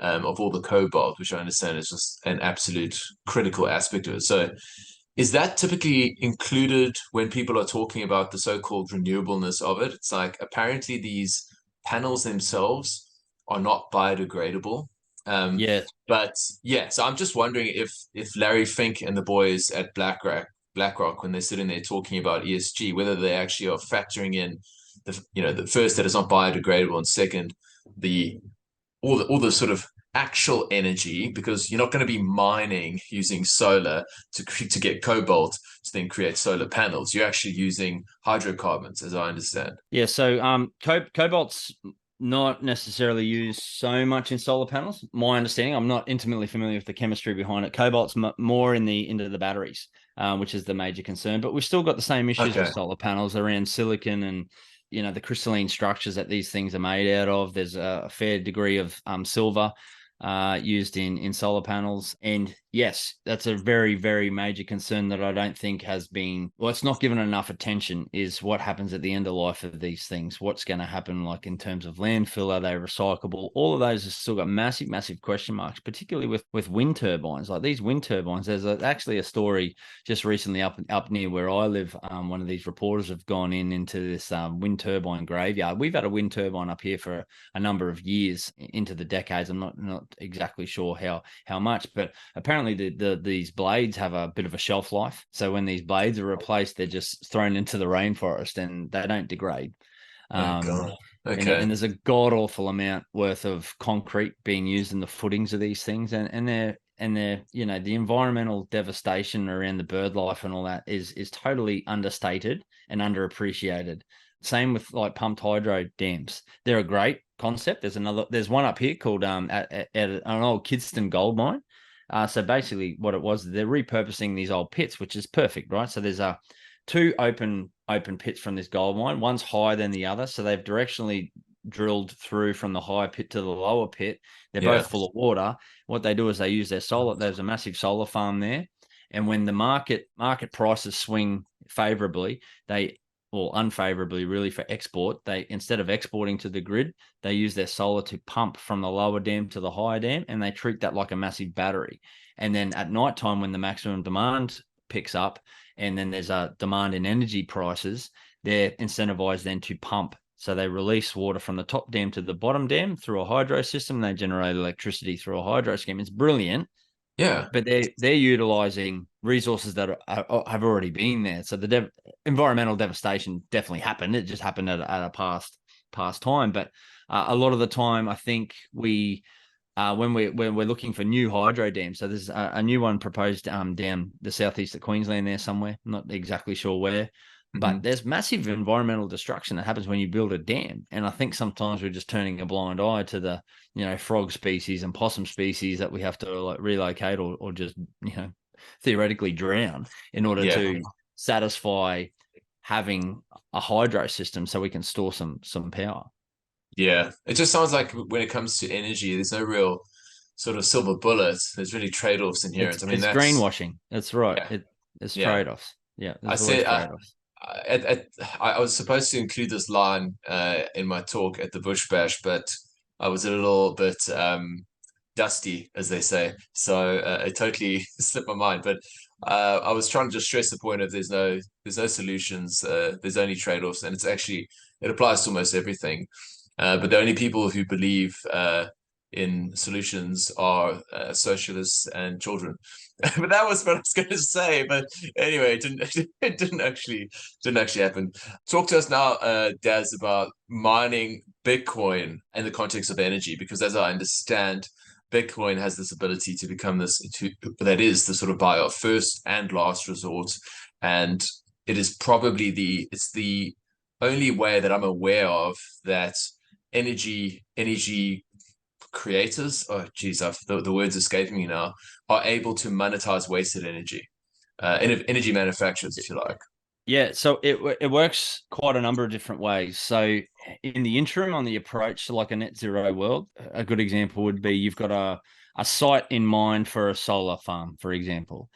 all the cobalt, which I understand is just an absolute critical aspect of it. So is that typically included when people are talking about the so-called renewableness of it? It's like apparently these panels themselves are not biodegradable. But yeah, so I'm just wondering if Larry Fink and the boys at BlackRock, when they're sitting there talking about ESG, whether they actually are factoring in the first that it's not biodegradable, and second all the sort of actual energy, because you're not going to be mining using solar to get cobalt to then create solar panels. You're actually using hydrocarbons, as I understand. Yeah, so cobalt's not necessarily used so much in solar panels. My understanding, I'm not intimately familiar with the chemistry behind it. Cobalt's more into the batteries, which is the major concern. But we've still got the same issues with solar panels around silicon and the crystalline structures that these things are made out of. There's a fair degree of silver used in solar panels, and Yes, that's a very, very major concern that I don't think has been, well, it's not given enough attention, is what happens at the end of life of these things. What's going to happen, like in terms of landfill? Are they recyclable? All of those have still got massive, massive question marks, particularly with wind turbines. Like these wind turbines, there's actually a story just recently up near where I live. One of these reporters have gone into this wind turbine graveyard. We've had a wind turbine up here for a number of years into the decades. I'm not exactly sure how much, but apparently these blades have a bit of a shelf life. So when these blades are replaced, they're just thrown into the rainforest and they don't degrade. Oh God. Okay. And there's a god awful amount worth of concrete being used in the footings of these things, and they're the environmental devastation around the bird life and all that is totally understated and underappreciated. Same with like pumped hydro dams. They're a great concept. There's one up here called at an old Kidston gold mine. So basically what it was, they're repurposing these old pits, which is perfect, right? So there's two open pits from this gold mine. One's higher than the other. So they've directionally drilled through from the higher pit to the lower pit. They're both full of water. What they do is they use their solar. There's a massive solar farm there. And when the market prices swing favorably, or unfavorably really for export, they, instead of exporting to the grid, they use their solar to pump from the lower dam to the higher dam, and they treat that like a massive battery. And then at night time, when the maximum demand picks up and then there's a demand in energy prices, they're incentivized then to pump. So they release water from the top dam to the bottom dam through a hydro system. They generate electricity through a hydro scheme. It's brilliant. Yeah. But they're utilizing resources that have already been there. So the environmental devastation definitely happened. It just happened at a past time. But a lot of the time, I think when we're looking for new hydro dams. So there's a new one proposed down the southeast of Queensland there somewhere. I'm not exactly sure where. But there's massive environmental destruction that happens when you build a dam. And I think sometimes we're just turning a blind eye to the, frog species and possum species that we have to like relocate or just, theoretically drown in order to satisfy having a hydro system so we can store some power. Yeah. It just sounds like when it comes to energy, there's no real sort of silver bullet. There's really trade-offs inherent. It's, I mean, it's greenwashing. That's right. Yeah. It's trade-offs. Yeah. I said I was supposed to include this line in my talk at the Bush Bash, but I was a little bit dusty, as they say, so it totally slipped my mind. But I was trying to just stress the point of there's no solutions, there's only trade-offs, and it applies to almost everything. But the only people who believe in solutions are socialists and children. But that was what I was going to say. But anyway, it didn't actually happen. Talk to us now, Daz, about mining Bitcoin in the context of energy, because as I understand, Bitcoin has this ability to become that is the sort of buy of first and last resort, and it is probably the only way that I'm aware of that energy creators, the words escaping me now, are able to monetize wasted energy, energy manufacturers, if you like. Yeah, so it works quite a number of different ways. So in the interim, on the approach to like a net zero world, a good example would be you've got a site in mind for a solar farm, for example.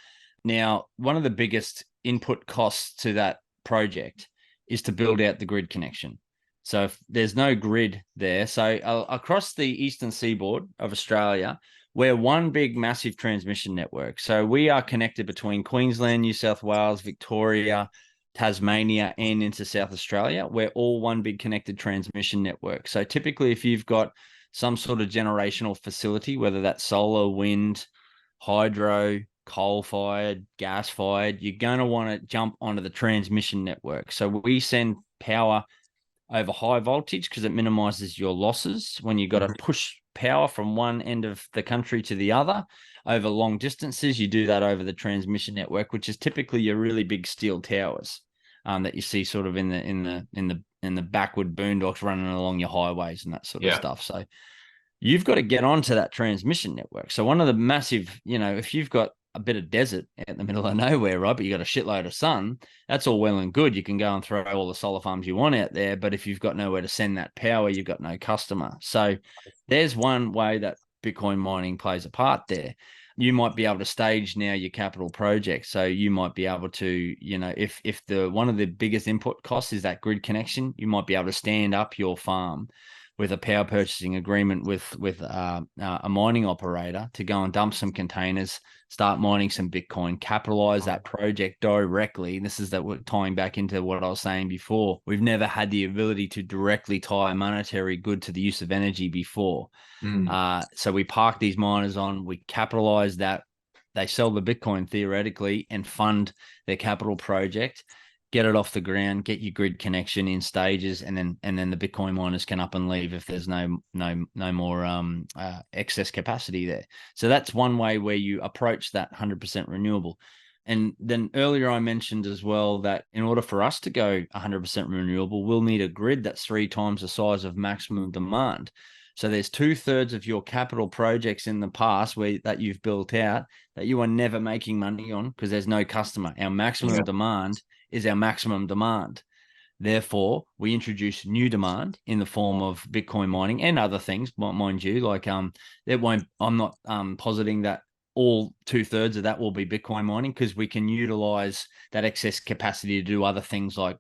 Now, one of the biggest input costs to that project is to build out the grid connection. So if there's no grid there, so across the eastern seaboard of Australia, we're one big massive transmission network. So we are connected between Queensland, New South Wales, Victoria, Tasmania, and into South Australia. We're all one big connected transmission network. So typically if you've got some sort of generational facility, whether that's solar, wind, hydro, coal-fired, gas-fired, you're going to want to jump onto the transmission network. So we send power over high voltage because it minimizes your losses when you got to push power from one end of the country to the other over long distances. You do that over the transmission network, which is typically your really big steel towers that you see sort of in the backward boondocks running along your highways and that sort of stuff. So you've got to get onto that transmission network. So one of the massive, if you've got a bit of desert in the middle of nowhere, right, but you got a shitload of sun, that's all well and good. You can go and throw all the solar farms you want out there, but if you've got nowhere to send that power, you've got no customer. So there's one way that Bitcoin mining plays a part there. you might be able to stage now your capital project. So you might be able to, if the one of the biggest input costs is that grid connection, you might be able to stand up your farm with a power purchasing agreement with a mining operator to go and dump some containers, start mining some Bitcoin, capitalize that project directly. This is that we're tying back into what I was saying before. We've never had the ability to directly tie a monetary good to the use of energy before. So we park these miners on, we capitalize that. They sell the Bitcoin theoretically and fund their capital project, get it off the ground, get your grid connection in stages, and then the Bitcoin miners can up and leave if there's no more excess capacity there. So that's one way where you approach that 100% renewable. And then earlier I mentioned as well that in order for us to go 100% renewable, we'll need a grid that's 3 times the size of maximum demand. So there's 2/3 of your capital projects in the past that you've built out that you are never making money on because there's no customer. Our maximum demand is our maximum demand. Therefore, we introduce new demand in the form of Bitcoin mining and other things, mind you. Like I'm not positing that all 2/3 of that will be Bitcoin mining, because we can utilize that excess capacity to do other things like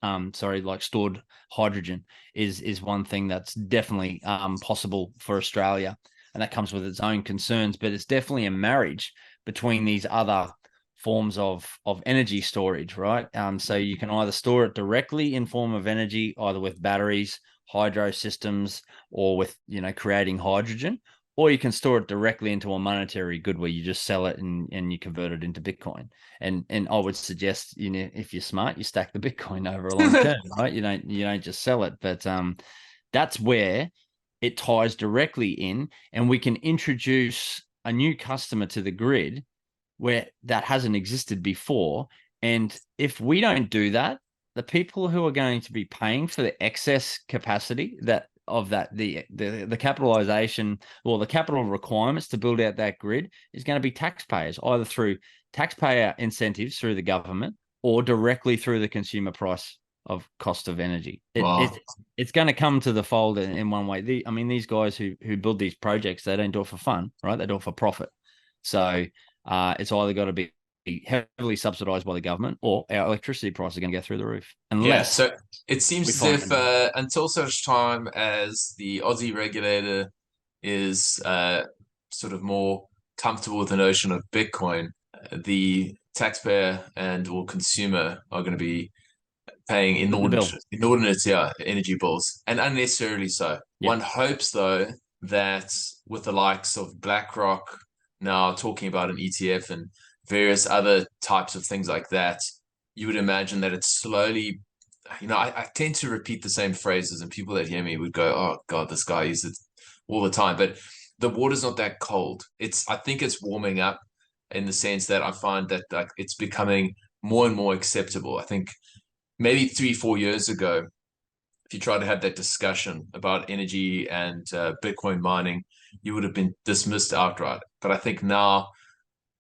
like stored hydrogen is one thing that's definitely possible for Australia, and that comes with its own concerns. But it's definitely a marriage between these other forms of energy storage, right? So you can either store it directly in form of energy, either with batteries, hydro systems, or with creating hydrogen, or you can store it directly into a monetary good where you just sell it and you convert it into Bitcoin. And I would suggest, if you're smart, you stack the Bitcoin over a long term, right? You don't just sell it. But that's where it ties directly in, and we can introduce a new customer to the grid where that hasn't existed before. And if we don't do that, the people who are going to be paying for the excess capacity the capitalization or the capital requirements to build out that grid is going to be taxpayers, either through taxpayer incentives through the government or directly through the consumer price of cost of energy. It's going to come to the fold in one way. These guys who build these projects, they don't do it for fun, right? They do it for profit. So it's either got to be heavily subsidized by the government, or our electricity prices are going to go through the roof. So it seems as if until such time as the Aussie regulator is sort of more comfortable with the notion of Bitcoin, the taxpayer and or consumer are going to be paying inordinate energy bills, and unnecessarily so. Yeah. One hopes, though, that with the likes of BlackRock now talking about an ETF and various other types of things like that, you would imagine that it's slowly, I tend to repeat the same phrases, and people that hear me would go, oh God, this guy uses it all the time. But the water's not that cold. I think it's warming up in the sense that I find that it's becoming more and more acceptable. I think maybe 3-4 years ago, if you tried to have that discussion about energy and Bitcoin mining, you would have been dismissed outright. But I think now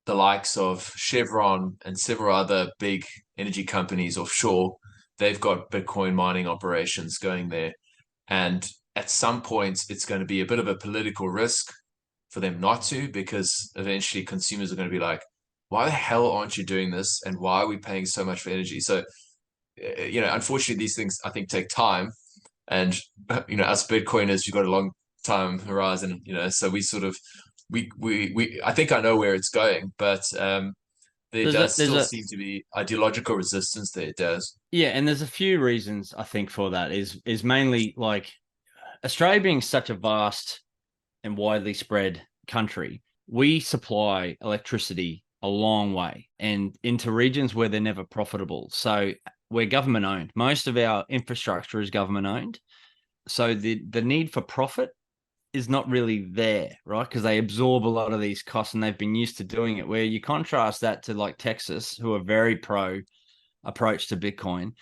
the likes of Chevron and several other big energy companies offshore, they've got Bitcoin mining operations going there. And at some point, it's going to be a bit of a political risk for them not to, because eventually consumers are going to be like, why the hell aren't you doing this? And why are we paying so much for energy? So, unfortunately, these things, I think, take time. And, us Bitcoiners, we've got a long time horizon, so we sort of, I think I know where it's going, but there does still seem to be ideological resistance there, Daz. Yeah, and there's a few reasons I think for that is mainly like Australia being such a vast and widely spread country, we supply electricity a long way and into regions where they're never profitable. So we're government owned. Most of our infrastructure is government owned. So the need for profit is not really there, right? Because they absorb a lot of these costs and they've been used to doing it. Where you contrast that to like Texas, who are very pro approach to Bitcoin.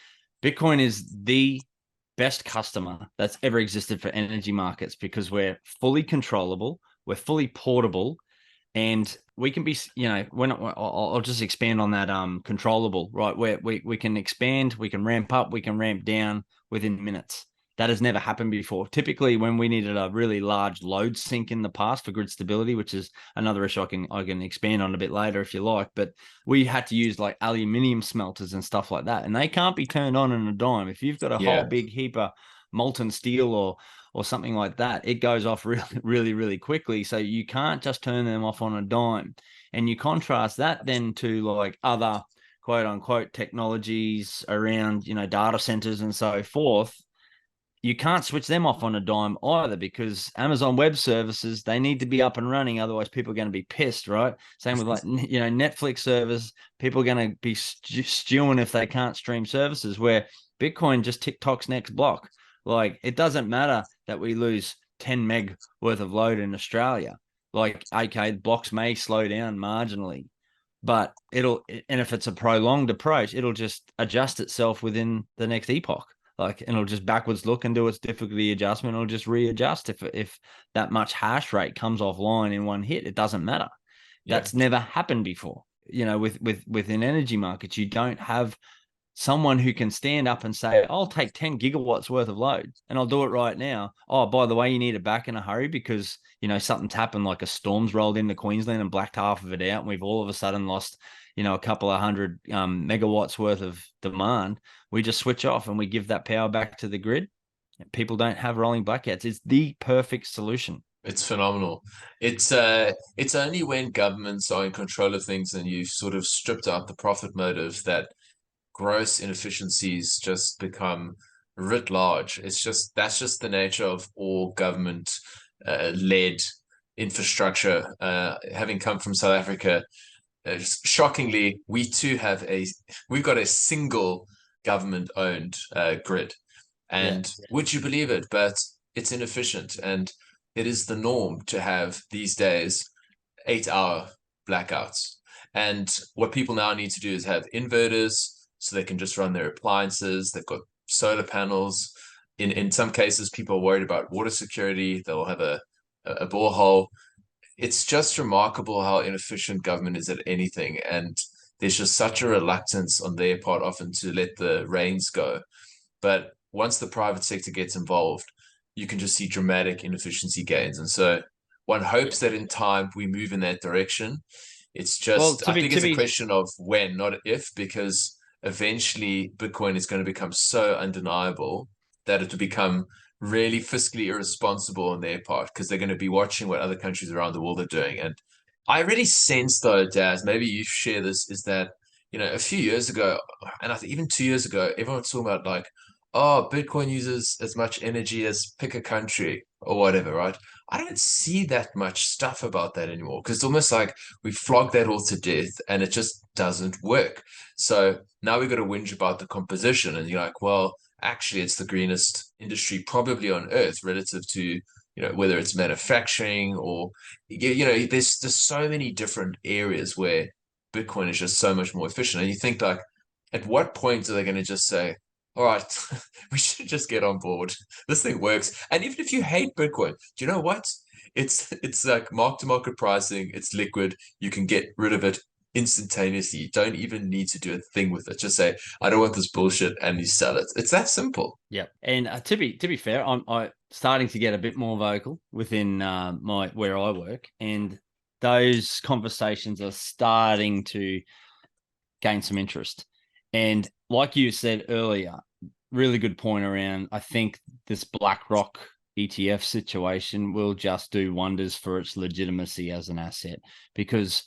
Bitcoin is the best customer that's ever existed for energy markets because we're fully controllable, we're fully portable, and we can be, I'll just expand on that controllable, right? Where we can expand, we can ramp up, we can ramp down within minutes. That has never happened before. Typically, when we needed a really large load sink in the past for grid stability, which is another issue I can expand on a bit later if you like, but we had to use like aluminium smelters and stuff like that, and they can't be turned on in a dime. If you've got a whole big heap of molten steel or something like that, it goes off really, really, really quickly. So you can't just turn them off on a dime. And you contrast that then to like other quote unquote technologies around, data centers and so forth. You can't switch them off on a dime either, because Amazon Web Services, they need to be up and running. Otherwise, people are going to be pissed, right? Same with like, Netflix servers. People are going to be stewing if they can't stream services, where Bitcoin just TikTok's next block. Like, it doesn't matter that we lose 10 meg worth of load in Australia. Like, okay, blocks may slow down marginally, but and if it's a prolonged approach, it'll just adjust itself within the next epoch. Like, and it'll just backwards look and do its difficulty adjustment. It'll just readjust if that much hash rate comes offline in one hit. It doesn't matter. That's never happened before. Within energy markets, you don't have someone who can stand up and say, I'll take 10 gigawatts worth of load and I'll do it right now. Oh, by the way, you need it back in a hurry because, something's happened, like a storm's rolled into Queensland and blacked half of it out. And we've all of a sudden lost, a couple of hundred megawatts worth of demand. We just switch off and we give that power back to the grid. People don't have rolling blackouts. It's the perfect solution. It's phenomenal. It's only when governments are in control of things and you've sort of stripped out the profit motive that gross inefficiencies just become writ large. That's just the nature of all government led infrastructure. Having come from South Africa, shockingly, we've got a single government owned grid, and would you believe it, but it's inefficient, and it is the norm to have these days 8-hour blackouts. And what people now need to do is have inverters so they can just run their appliances. They've got solar panels. In some cases, people are worried about water security. They'll have a borehole. It's just remarkable how inefficient government is at anything. And there's just such a reluctance on their part often to let the reins go. But once the private sector gets involved, you can just see dramatic inefficiency gains. And so one hopes that in time we move in that direction. It's just, I think it's a question of when, not if, because eventually Bitcoin is going to become so undeniable that it will become really fiscally irresponsible on their part, because they're going to be watching what other countries around the world are doing. And I really sense, though, Daz, maybe you share this, is that, a few years ago, and I think even 2 years ago, everyone was talking about like, oh, Bitcoin uses as much energy as pick a country or whatever, right? I don't see that much stuff about that anymore, because it's almost like we flogged that all to death and it just doesn't work. So now we've got to whinge about the composition, and you're like, well, actually, it's the greenest industry probably on earth relative to, whether it's manufacturing or, there's so many different areas where Bitcoin is just so much more efficient. And you think, like, at what point are they going to just say, all right, we should just get on board. This thing works. And even if you hate Bitcoin, do you know what? It's like mark-to-market pricing. It's liquid. You can get rid of it instantaneously. You don't even need to do a thing with it. Just say, I don't want this bullshit, and you sell it. It's that simple. Yeah. And to be fair, I'm starting to get a bit more vocal within where I work, and those conversations are starting to gain some interest. And like you said earlier, really good point around, I think this BlackRock ETF situation will just do wonders for its legitimacy as an asset, because,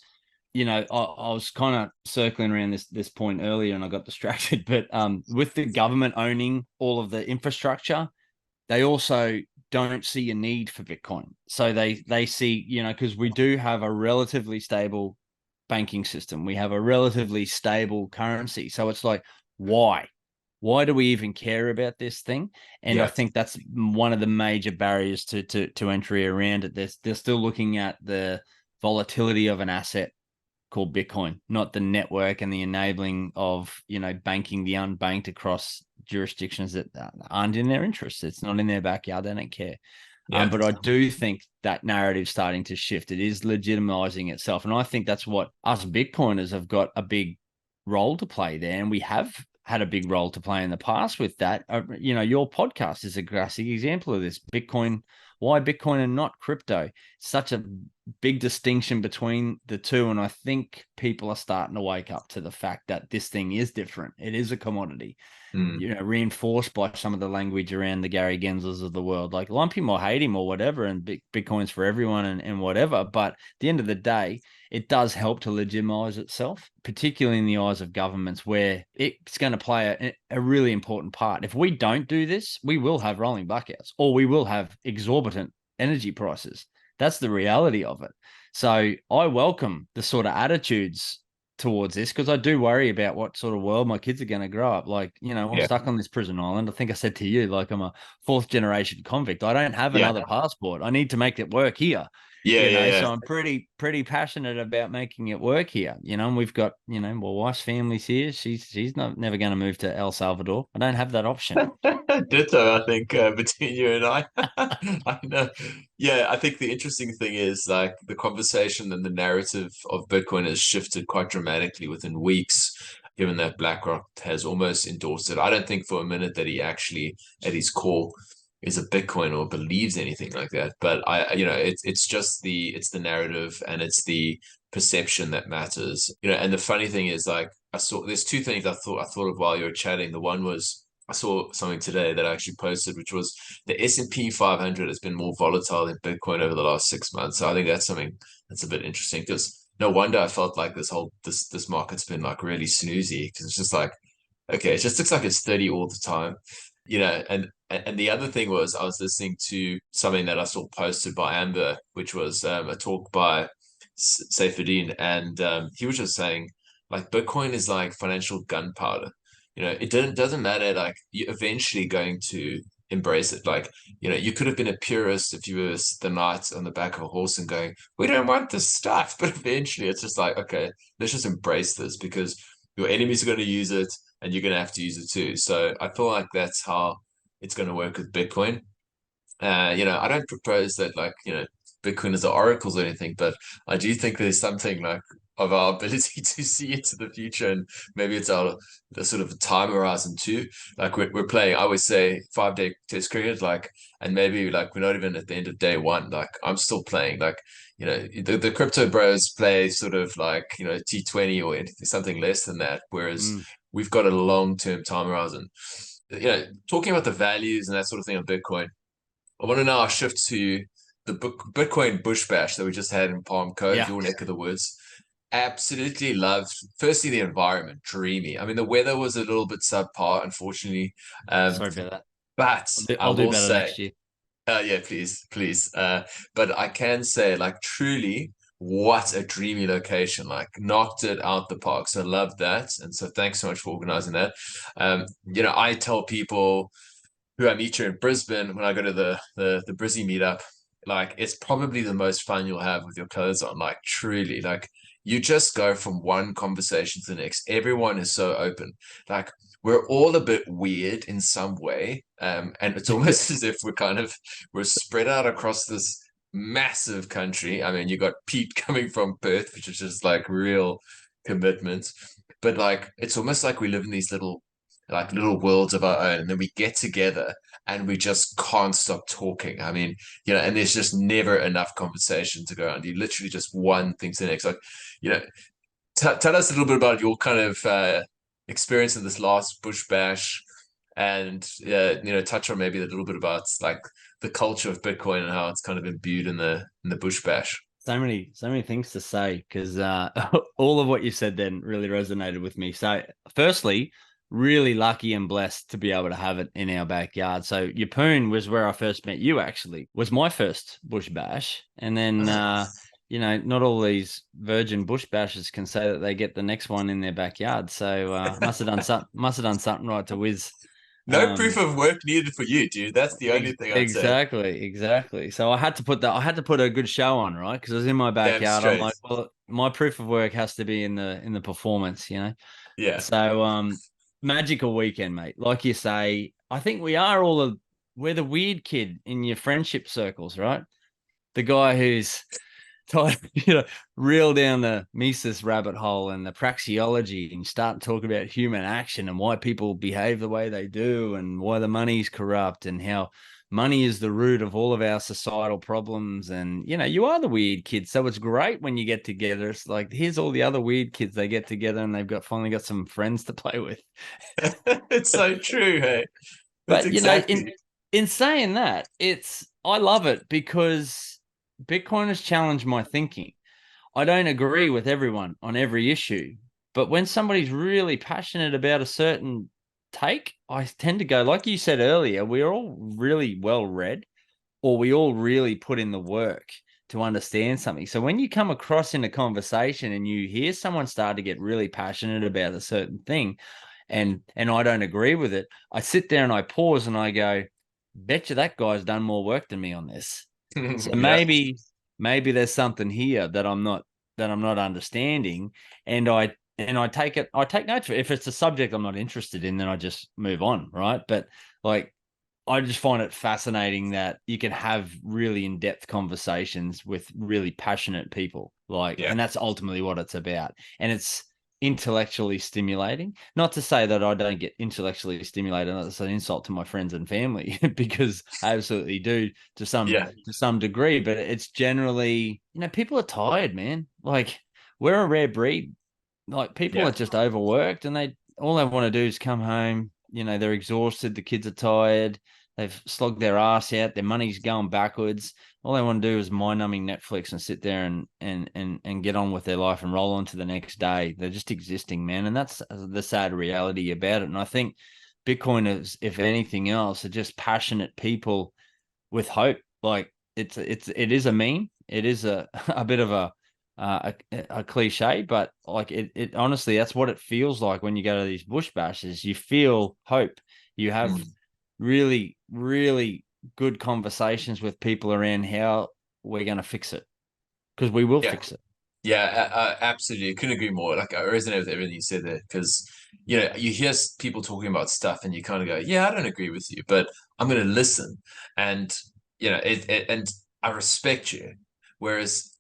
I was kind of circling around this point earlier and I got distracted, but with the government owning all of the infrastructure, they also don't see a need for Bitcoin. So they see, because we do have a relatively stable banking system. We have a relatively stable currency. So it's like, why do we even care about this thing? And I think that's one of the major barriers to entry around it. They're still looking at the volatility of an asset called Bitcoin, not the network and the enabling of, banking the unbanked across jurisdictions that aren't in their interests. It's not in their backyard. They don't care. But I do think that narrative's starting to shift. It is legitimizing itself. And I think that's what us Bitcoiners have got a big role to play there. And we have had a big role to play in the past with that. Your podcast is a classic example of this. Bitcoin, why Bitcoin and not crypto? Such a big distinction between the two. And I think people are starting to wake up to the fact that this thing is different. It is a commodity, reinforced by some of the language around the Gary Genslers of the world, like lump him or hate him or whatever, and Bitcoin's for everyone and whatever. But at the end of the day, it does help to legitimize itself, particularly in the eyes of governments, where it's going to play a really important part. If we don't do this, we will have rolling blackouts, or we will have exorbitant energy prices. That's the reality of it. So I welcome the sort of attitudes towards this, because I do worry about what sort of world my kids are going to grow up. Like, I'm stuck on this prison island. I think I said to you, like, I'm a 4th generation convict. I don't have another passport. I need to make it work here. So I'm pretty passionate about making it work here. And we've got, my wife's family's here. She's never going to move to El Salvador. I don't have that option. Ditto, I think, between you and I. I know. Yeah, I think the interesting thing is like the conversation and the narrative of Bitcoin has shifted quite dramatically within weeks, given that BlackRock has almost endorsed it. I don't think for a minute that he actually, at his core, is a Bitcoin or believes anything like that. But it's just it's the narrative and it's the perception that matters. And the funny thing is, like, there's two things I thought of while you were chatting. The one was, I saw something today that I actually posted, which was the S&P 500 has been more volatile than Bitcoin over the last 6 months. So I think that's something that's a bit interesting, because no wonder I felt like this market's been like really snoozy, because it's just like, okay, it just looks like it's 30 all the time. And the other thing was, I was listening to something that I saw posted by Amber, which was a talk by Seyfuddin, and he was just saying, like, Bitcoin is like financial gunpowder. It doesn't matter, like, you're eventually going to embrace it. Like, you could have been a purist if you were the knight on the back of a horse and going, we don't want this stuff, but eventually it's just like, okay, let's just embrace this, because your enemies are going to use it and you're going to have to use it too. So I feel like that's how it's going to work with Bitcoin. I don't propose that, like, Bitcoin is the oracles or anything, but I do think there's something like of our ability to see into the future, and maybe it's the sort of time horizon too. Like, we're playing, I always say, 5-day test cricket, like, and maybe like we're not even at the end of day one. Like, I'm still playing, like, the crypto bros play sort of like, T20 or anything, something less than that, whereas we've got a long-term time horizon. Talking about the values and that sort of thing on Bitcoin, I want to now shift to the Bitcoin Bush Bash that we just had in Palm Cove, your neck of the woods. Absolutely loved, firstly, the environment, dreamy. I mean, the weather was a little bit subpar, unfortunately. Sorry about that. But I'll do better next year. Yeah, please. But I can say, like, truly, what a dreamy location. Like, knocked it out the park. So I love that. And so thanks so much for organizing that. I tell people who I meet here in Brisbane when I go to the Brizzy meetup, like, it's probably the most fun you'll have with your clothes on. Like, truly, like, you just go from one conversation to the next. Everyone is so open. Like, we're all a bit weird in some way. And it's almost as if we're spread out across this massive country. I mean, you got Pete coming from Perth, which is just like real commitment. But like, it's almost like we live in these little worlds of our own, and then we get together and we just can't stop talking. I mean, and there's just never enough conversation to go on. You literally just one thing to the next. Like, tell us a little bit about your kind of experience in this last Bush Bash, and touch on maybe a little bit about like the culture of Bitcoin and how it's kind of imbued in the Bush Bash. So many things to say, because all of what you said then really resonated with me. So firstly, really lucky and blessed to be able to have it in our backyard. So Yeppoon was where I first met you, actually. Was my first Bush Bash. And then, not all these virgin Bush Bashers can say that they get the next one in their backyard. So must have done something right to whiz. No proof of work needed for you, dude. That's the only thing I'd say. Exactly. So I had to put a good show on, right? Because I was in my backyard. I'm like, well, my proof of work has to be in the performance, Yeah. So magical weekend, mate. Like you say, I think we're the weird kid in your friendship circles, right? The guy who's reel down the Mises rabbit hole and the praxeology and start talking about human action and why people behave the way they do and why the money's corrupt and how money is the root of all of our societal problems. And, you are the weird kid. So it's great when you get together. It's like, here's all the other weird kids. They get together and they've finally got some friends to play with. It's so true. Hey, that's But, exactly. in saying that, I love it because Bitcoin has challenged my thinking. I don't agree with everyone on every issue, but when somebody's really passionate about a certain take, I tend to go, like you said earlier, we're all really well read, or we all really put in the work to understand something. So when you come across in a conversation and you hear someone start to get really passionate about a certain thing, and I don't agree with it, I sit there and I pause and I go, betcha that guy's done more work than me on this. So Yeah. maybe there's something here that I'm not understanding, and I take notes. If it's a subject I'm not interested in, then I just move on, right? But like, I just find it fascinating that you can have really in-depth conversations with really passionate people, Yeah. and that's ultimately what it's about. And it's intellectually stimulating. Not to say that I don't get intellectually stimulated. That's an insult to my friends and family because I absolutely do to some degree. But it's generally, people are tired, man. Like, we're a rare breed. Like, people Yeah. are just overworked, and all they want to do is come home. They're exhausted. The kids are tired. They've slogged their ass out. Their money's going backwards. All they want to do is mind-numbing Netflix and sit there and get on with their life and roll on to the next day. They're just existing, man. And that's the sad reality about it. And I think Bitcoiners, if anything else, are just passionate people with hope. Like, it is a meme. It is a bit of a cliche, but like it honestly, that's what it feels like when you go to these bush bashes. You feel hope. You have really, really good conversations with people around how we're going to fix it, because we will Yeah. fix it. Yeah, absolutely. I couldn't agree more. Like, I resonate with everything you said there because, you hear people talking about stuff and you kind of go, yeah, I don't agree with you, but I'm going to listen. And, and I respect you. Whereas,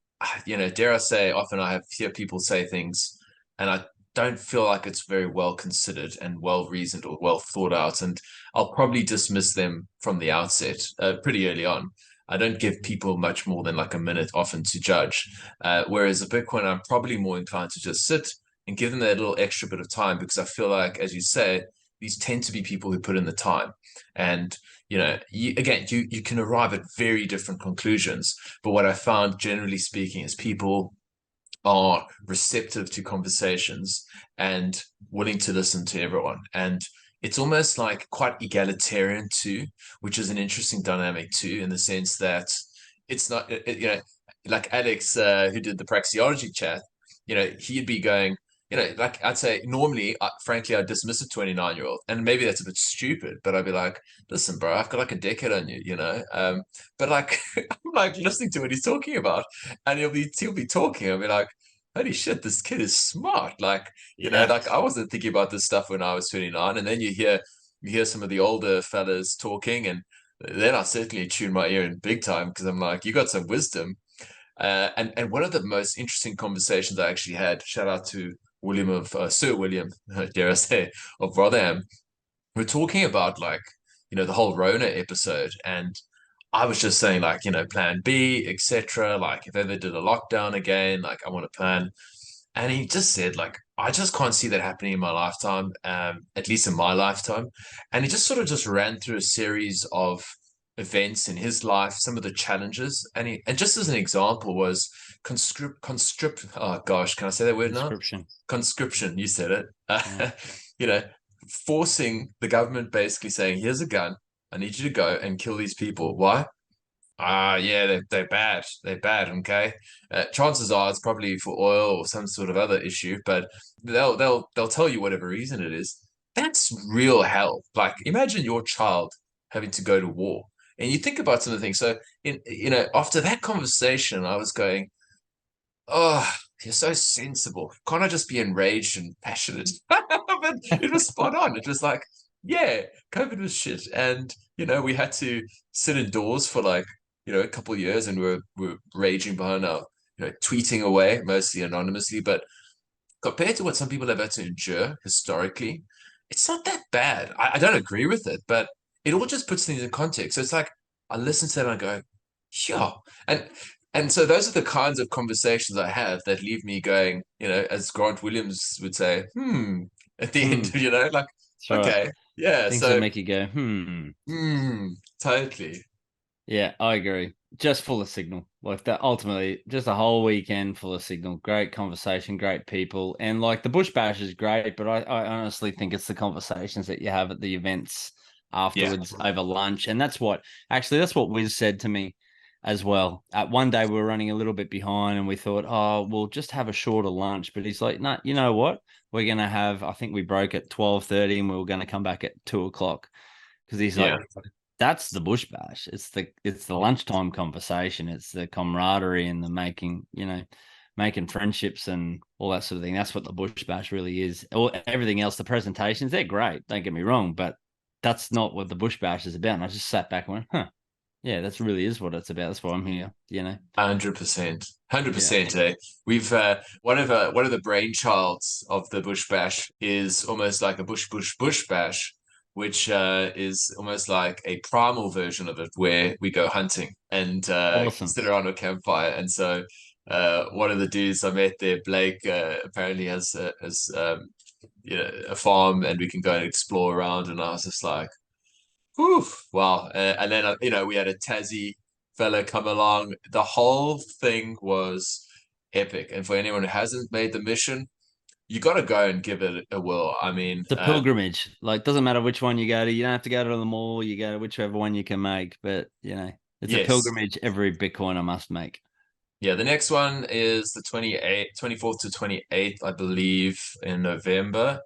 dare I say, often hear people say things and I don't feel like it's very well considered and well reasoned or well thought out. And I'll probably dismiss them from the outset, pretty early on. I don't give people much more than like a minute often to judge. Whereas a Bitcoin, I'm probably more inclined to just sit and give them that little extra bit of time because I feel like, as you say, these tend to be people who put in the time. And, you can arrive at very different conclusions. But what I found, generally speaking, is people are receptive to conversations and willing to listen to everyone. And it's almost like quite egalitarian too, which is an interesting dynamic too, in the sense that it's not, like Alex, who did the praxeology chat, he'd be going, like I'd say normally, frankly, I'd dismiss a 29-year-old, and maybe that's a bit stupid, but I'd be like, listen, bro, I've got like a decade on you. But like, I'm like listening to what he's talking about, and he'll be talking. I'll be like, holy shit, this kid is smart. Like, like I wasn't thinking about this stuff when I was 29, and then you hear some of the older fellas talking, and then I certainly tune my ear in big time because I'm like, you got some wisdom. And one of the most interesting conversations I actually had, shout out to Sir William, dare I say, of Rotherham. We're talking about like, the whole Rona episode, and I was just saying like, plan B, etc. Like if ever did a lockdown again, like I want to plan. And he just said like, I just can't see that happening in my lifetime, at least in my lifetime. And he just sort of just ran through a series of events in his life, some of the challenges, and just as an example was conscript. Oh gosh, can I say that word now? Description. Conscription. You said it. Yeah. You know, forcing the government basically saying, "Here's a gun. I need you to go and kill these people." Why? Yeah, they're bad. They're bad. Okay. Chances are it's probably for oil or some sort of other issue, but they'll tell you whatever reason it is. That's real hell. Like imagine your child having to go to war, and you think about some of the things. So after that conversation, I was going, "Oh, you're so sensible. Can't I just be enraged and passionate?" But it was spot on. It was like, yeah, COVID was shit, and we had to sit indoors for like a couple of years, and we're raging behind our tweeting away, mostly anonymously. But compared to what some people have had to endure historically, it's not that bad. I don't agree with it, but it all just puts things in context. So it's like I listen to it and I go, yeah. And so those are the kinds of conversations I have that leave me going, as Grant Williams would say, at the end, like, That's right. okay, yeah. Things So that make you go, totally. Yeah, I agree. Just full of signal. Like that, ultimately, just a whole weekend full of signal. Great conversation, great people. And like the Bush Bash is great, but I honestly think it's the conversations that you have at the events afterwards over lunch. And that's what Wiz said to me as well. One day we were running a little bit behind and we thought, oh, we'll just have a shorter lunch. But he's like, no, you know what? We're going to have, I think we broke at 12:30 and we were going to come back at 2:00. Because he's like, that's the Bush Bash. It's the lunchtime conversation. It's the camaraderie and the making friendships and all that sort of thing. That's what the Bush Bash really is. Everything else, the presentations, they're great. Don't get me wrong, but that's not what the Bush Bash is about. And I just sat back and went, yeah, that really is what it's about. That's why I'm here. 100%. We've one of the brainchilds of the Bush Bash is almost like a Bush Bash, which is almost like a primal version of it where we go hunting and sit around a campfire. And so one of the dudes I met there, Blake, apparently has a farm and we can go and explore around. And I was just like, whew, wow. And then, we had a Tassie fella come along. The whole thing was epic. And for anyone who hasn't made the mission, you got to go and give it a whirl. I mean, it's a pilgrimage. Like, doesn't matter which one you go to. You don't have to go to them all. You go to whichever one you can make. But it's a pilgrimage every Bitcoiner must make. Yeah, the next one is the 24th to 28th, I believe, in November.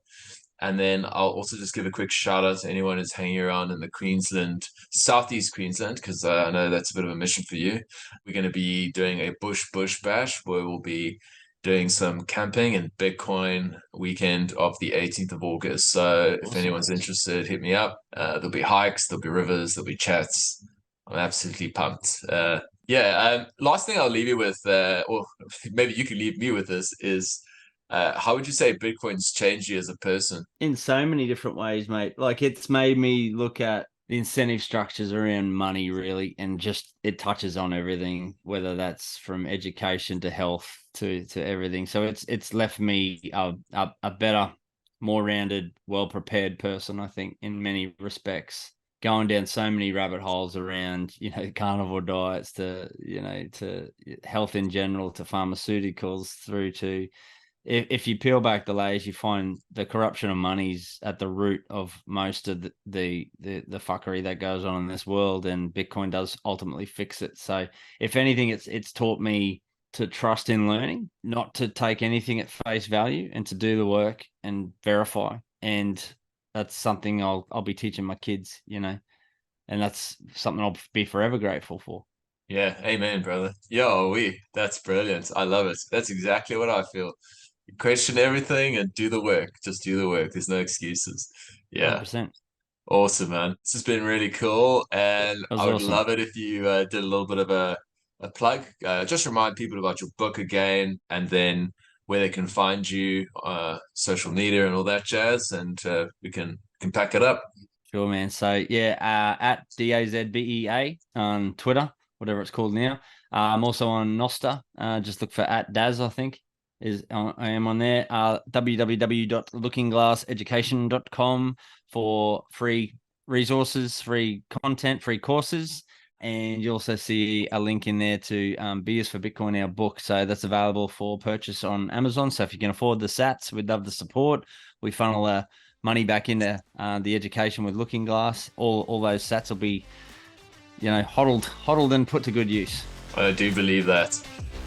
And then I'll also just give a quick shout out to anyone who's hanging around in the Southeast Queensland, because I know that's a bit of a mission for you. We're going to be doing a Bush Bash where we'll be doing some camping and Bitcoin weekend of the 18th of August. So if anyone's interested, hit me up. There'll be hikes, there'll be rivers, there'll be chats. I'm absolutely pumped. Last thing I'll leave you with, or maybe you can leave me with this, is how would you say Bitcoin's changed you as a person? In so many different ways, mate. Like, it's made me look at the incentive structures around money, really, and just it touches on everything, whether that's from education to health to everything. So it's left me a better, more rounded, well-prepared person, I think, in many respects. Going down so many rabbit holes around, carnivore diets to health in general, to pharmaceuticals, through to, if you peel back the layers, you find the corruption of money's at the root of most of the fuckery that goes on in this world, and Bitcoin does ultimately fix it. So if anything, it's taught me to trust in learning, not to take anything at face value, and to do the work and verify. And that's something I'll be teaching my kids, and that's something I'll be forever grateful for. Yeah, amen, brother. That's brilliant. I love it. That's exactly what I feel. Question everything and do the work. Just do the work. There's no excuses. Yeah. 100%. Awesome, man. This has been really cool. And I would love it if you did a little bit of a plug. Just remind people about your book again, and then where they can find you, social media and all that jazz, and we can pack it up. Sure, man. So at Daz Bea on Twitter, whatever it's called now. I'm also on Nostr. Just look for @Daz, I think. I am on there. www.lookingglasseducation.com for free resources, free content, free courses. And you also see a link in there to Beers for Bitcoin, our book. So that's available for purchase on Amazon. So if you can afford the sats, we'd love the support. We funnel money back into the education with Looking Glass. All those sats will be, hodled and put to good use. I do believe that.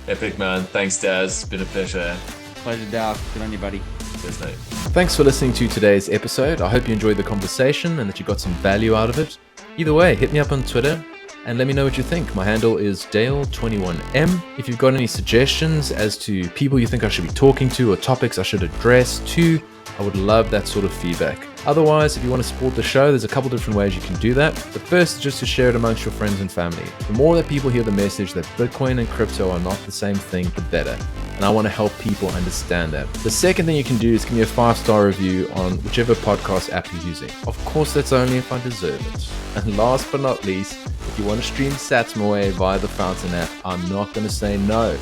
Epic, man. Thanks, Daz. It's been a pleasure. Pleasure, Daz. Good on you, buddy. Cheers, mate. Thanks for listening to today's episode. I hope you enjoyed the conversation and that you got some value out of it. Either way, hit me up on Twitter and let me know what you think. My handle is Dale21M. If you've got any suggestions as to people you think I should be talking to or topics I should address too, I would love that sort of feedback. Otherwise, if you want to support the show, there's a couple different ways you can do that. The first is just to share it amongst your friends and family. The more that people hear the message that Bitcoin and crypto are not the same thing, the better. And I want to help people understand that. The second thing you can do is give me a 5-star review on whichever podcast app you're using. Of course, that's only if I deserve it. And last but not least, if you want to stream sats my way via the Fountain app, I'm not going to say no,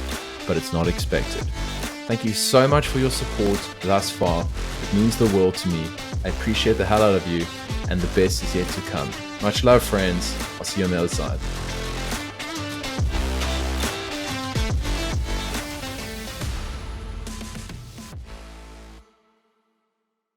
but it's not expected. Thank you so much for your support thus far. It means the world to me. I appreciate the hell out of you, and the best is yet to come. Much love, friends. I'll see you on the other side.